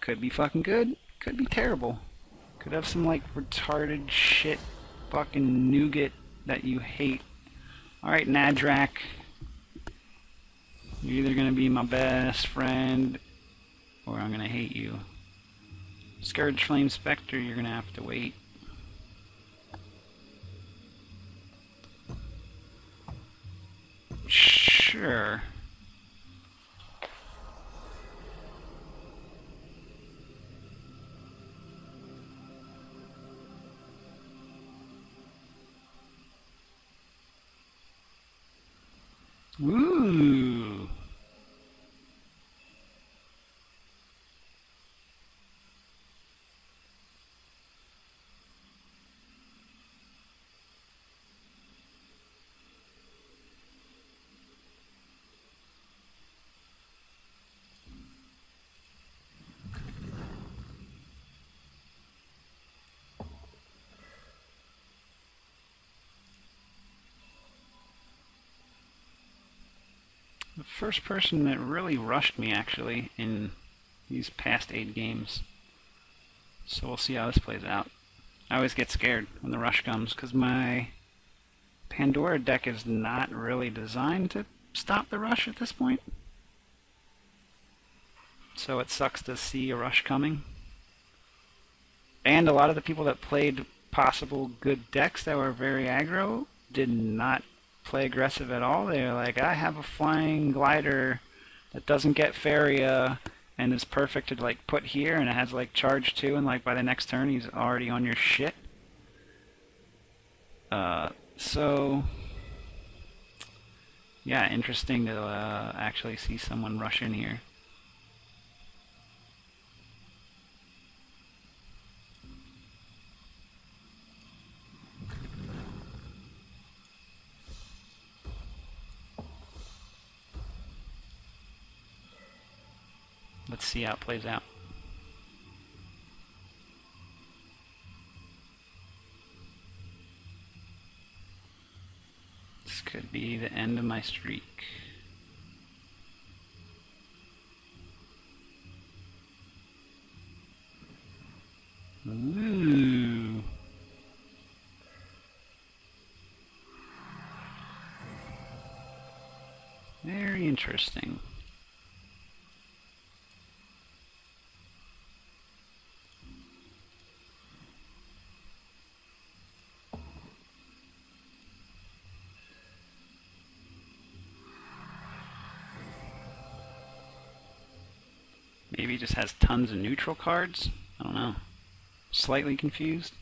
could be fucking good, could be terrible. Could have some like retarded shit fucking nougat that you hate. Alright, Nadrak. You're either gonna be my best friend or I'm gonna hate you. Scourge Flame Spectre, you're gonna have to wait. Sure. Ooh. the first person that really rushed me, actually, in these past 8 games. So we'll see how this plays out. I always get scared when the rush comes, because my Pandora deck is not really designed to stop the rush at this point. So it sucks to see a rush coming. And a lot of the people that played possible good decks that were very aggro did not play aggressive at all. They were like, I have a flying glider that doesn't get Faeria and is perfect to like put here, and it has like charge 2, and like by the next turn he's already on your shit. So yeah, interesting to actually see someone rush in here. Let's see how it plays out. This could be the end of my streak. Ooh. Very interesting. Maybe he just has tons of neutral cards? I don't know. Slightly confused.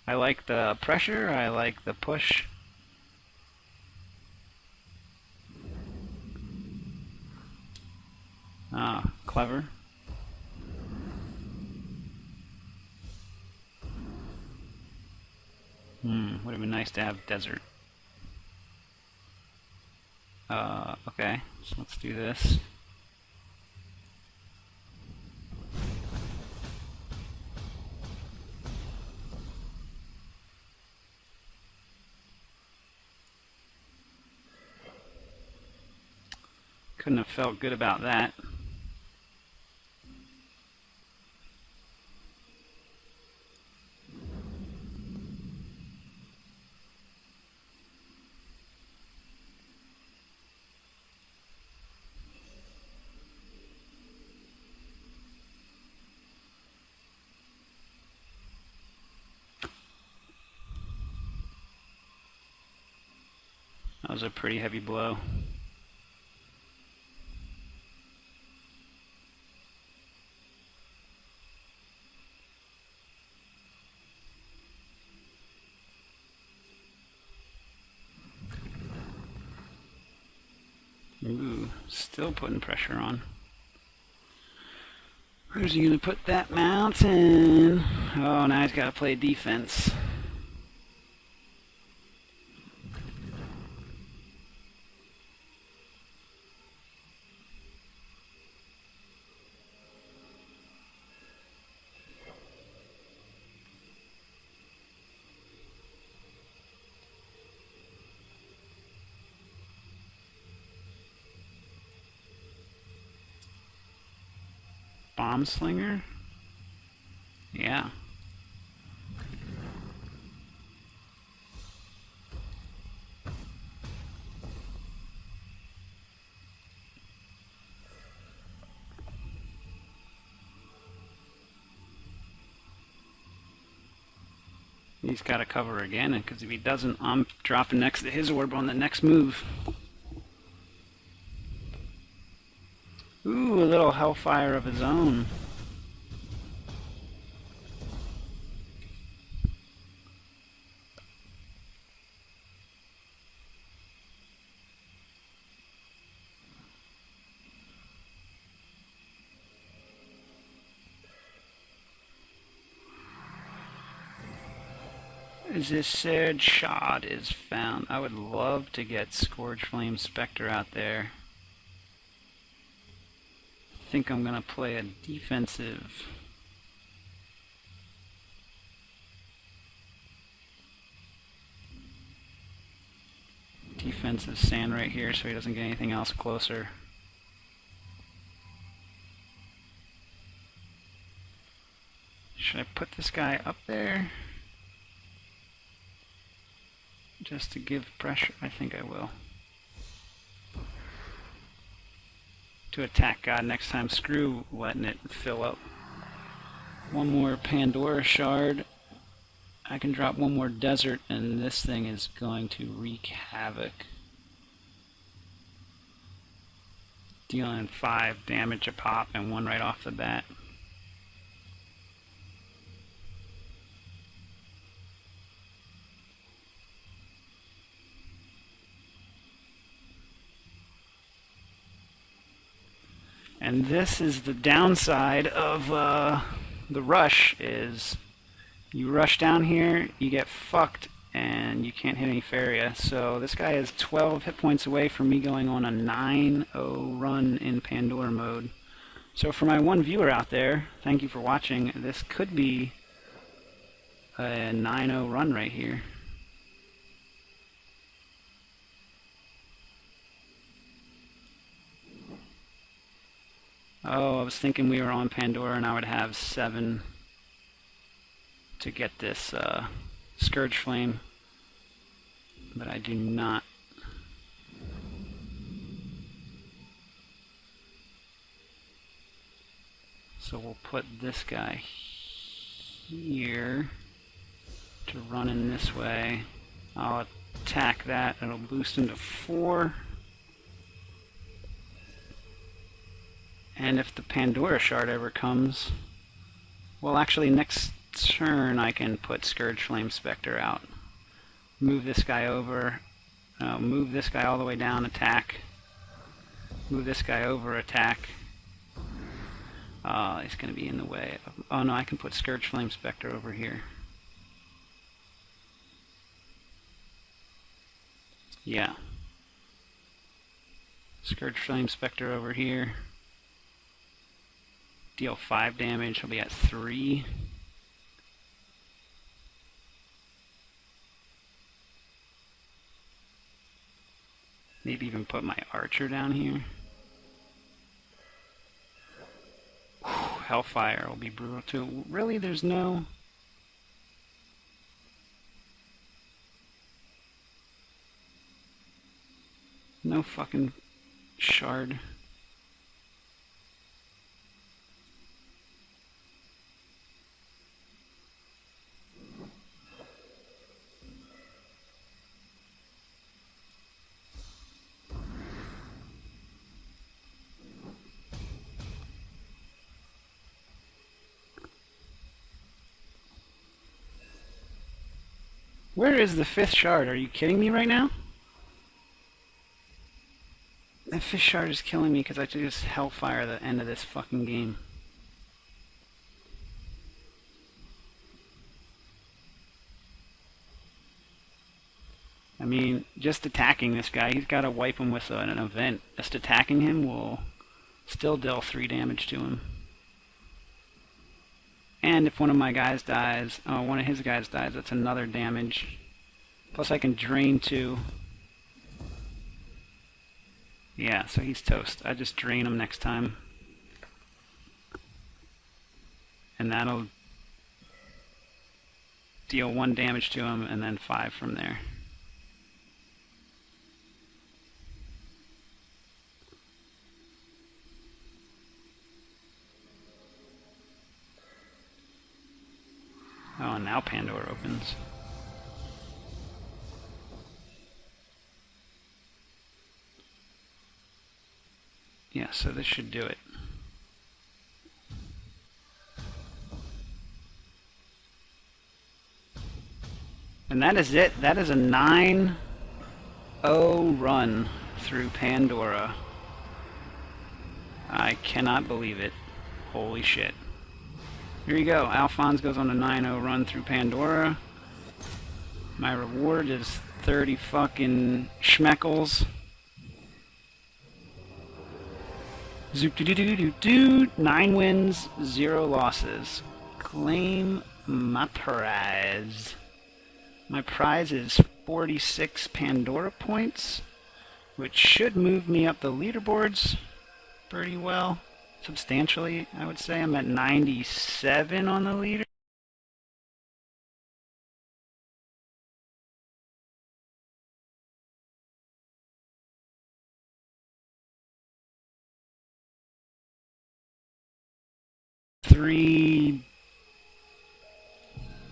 I like the pressure, I like the push. Ah, clever. Would have been nice to have desert. Okay, so let's do this. Couldn't have felt good about that. That was a pretty heavy blow. Ooh, still putting pressure on. Where's he gonna put that mountain? Oh, now he's gotta play defense. Bomb slinger? Yeah. He's got to cover again, because if he doesn't, I'm dropping next to his orb on the next move. Ooh, a little hellfire of his own. As this Surge Shard is found. I would love to get Scourge Flame Spectre out there. I think I'm going to play a defensive. Defensive sand right here so he doesn't get anything else closer. Should I put this guy up there? Just to give pressure? I think I will. To attack God next time. Screw letting it fill up. One more Pandora shard. I can drop one more desert and this thing is going to wreak havoc. Dealing 5 damage a pop and 1 right off the bat. And this is the downside of the rush, is you rush down here, you get fucked, and you can't hit any Faeria. So this guy is 12 hit points away from me going on a 9-0 run in Pandora mode. So for my one viewer out there, thank you for watching. This could be a 9-0 run right here. Oh, I was thinking we were on Pandora and I would have 7 to get this Scourge Flame, but I do not. So we'll put this guy here to run in this way. I'll attack that, it'll boost him to 4. And if the Pandora shard ever comes, well, actually next turn I can put Scourge Flame Spectre out. Move this guy over, move this guy all the way down, attack. Move this guy over, attack. He's going to be in the way. Oh no, I can put Scourge Flame Spectre over here. Yeah. Scourge Flame Spectre over here. Deal 5 damage, he'll be at 3. Maybe even put my archer down here. Whew, Hellfire will be brutal too. Really, there's no... no fucking shard. Where is the 5th shard? Are you kidding me right now? The 5th shard is killing me because I just Hellfire the end of this fucking game. I mean, just attacking this guy, he's got to wipe him with an event. Just attacking him will still deal 3 damage to him. And if one of my guys dies, one of his guys dies, that's another damage. Plus I can drain 2. Yeah, so he's toast. I just drain him next time. And that'll deal 1 damage to him and then 5 from there. Oh, and now Pandora opens. Yeah, so this should do it. And that is it. That is a 9-0 run through Pandora. I cannot believe it. Holy shit. Here you go. Alphonse goes on a 9-0 run through Pandora. My reward is 30 fucking schmeckles. Zoop doo doo doo doo doo. 9 wins, 0 losses. Claim my prize. My prize is 46 Pandora points, which should move me up the leaderboards pretty well. Substantially, I would say. I'm at 97 on the leader. 3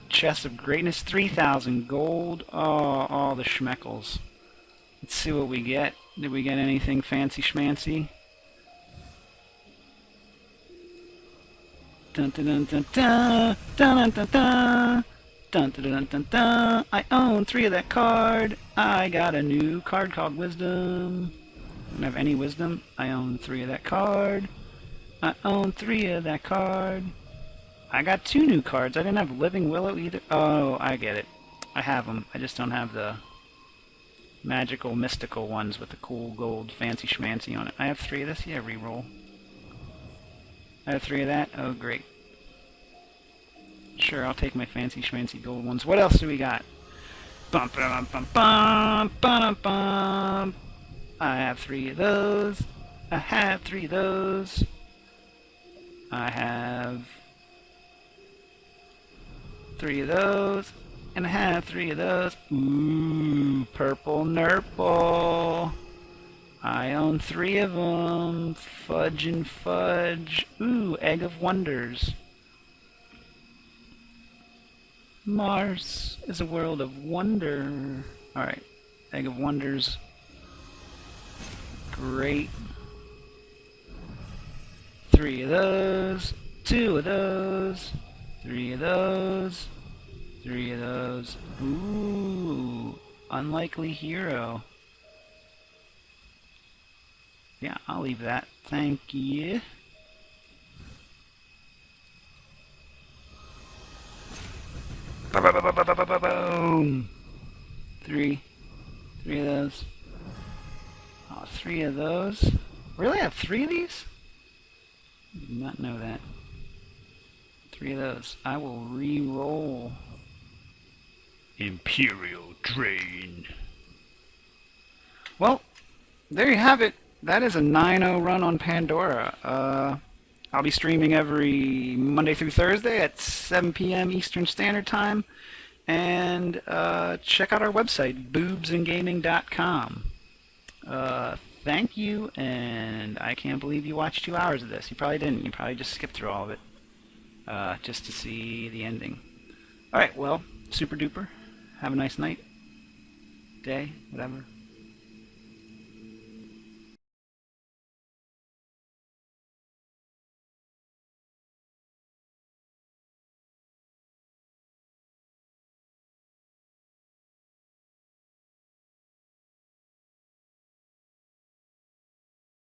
chests of greatness, 3,000 gold. Oh, all the schmeckles. Let's see what we get. Did we get anything fancy schmancy? Dun dun dun dun dun dun dun dun dun. Dun, dun, dun, dun, dun. I own 3 of that card. I got a new card called Wisdom. I don't have any wisdom. I own 3 of that card. I own 3 of that card. I got 2 new cards. I didn't have Living Willow either. Oh, I get it. I have them. I just don't have the magical, mystical ones with the cool gold fancy schmancy on it. I have 3 of this. Yeah, reroll. I have 3 of that. Oh, great. Sure, I'll take my fancy schmancy gold ones. What else do we got? Bum, bum, bum, bum, bum, bum. I have 3 of those. I have 3 of those. I have 3 of those. And I have 3 of those. Ooh, purple nurple. I own 3 of them. Fudge and fudge. Ooh, egg of wonders. Mars is a world of wonder. Alright, egg of wonders. Great. 3 of those. 2 of those. 3 of those. 3 of those. Ooh, unlikely hero. Yeah, I'll leave that. Thank you. Boom. 3 of those. Oh, 3 of those. Really? I have 3 of these? I did not know that. 3 of those. I will re-roll. Imperial Drain. Well, there you have it. That is a 9-0 run on Pandora. I'll be streaming every Monday through Thursday at 7 p.m. Eastern Standard Time. And check out our website, boobsandgaming.com. Thank you, and I can't believe you watched 2 hours of this. You probably didn't. You probably just skipped through all of it just to see the ending. Alright, well, super duper. Have a nice night, day, whatever.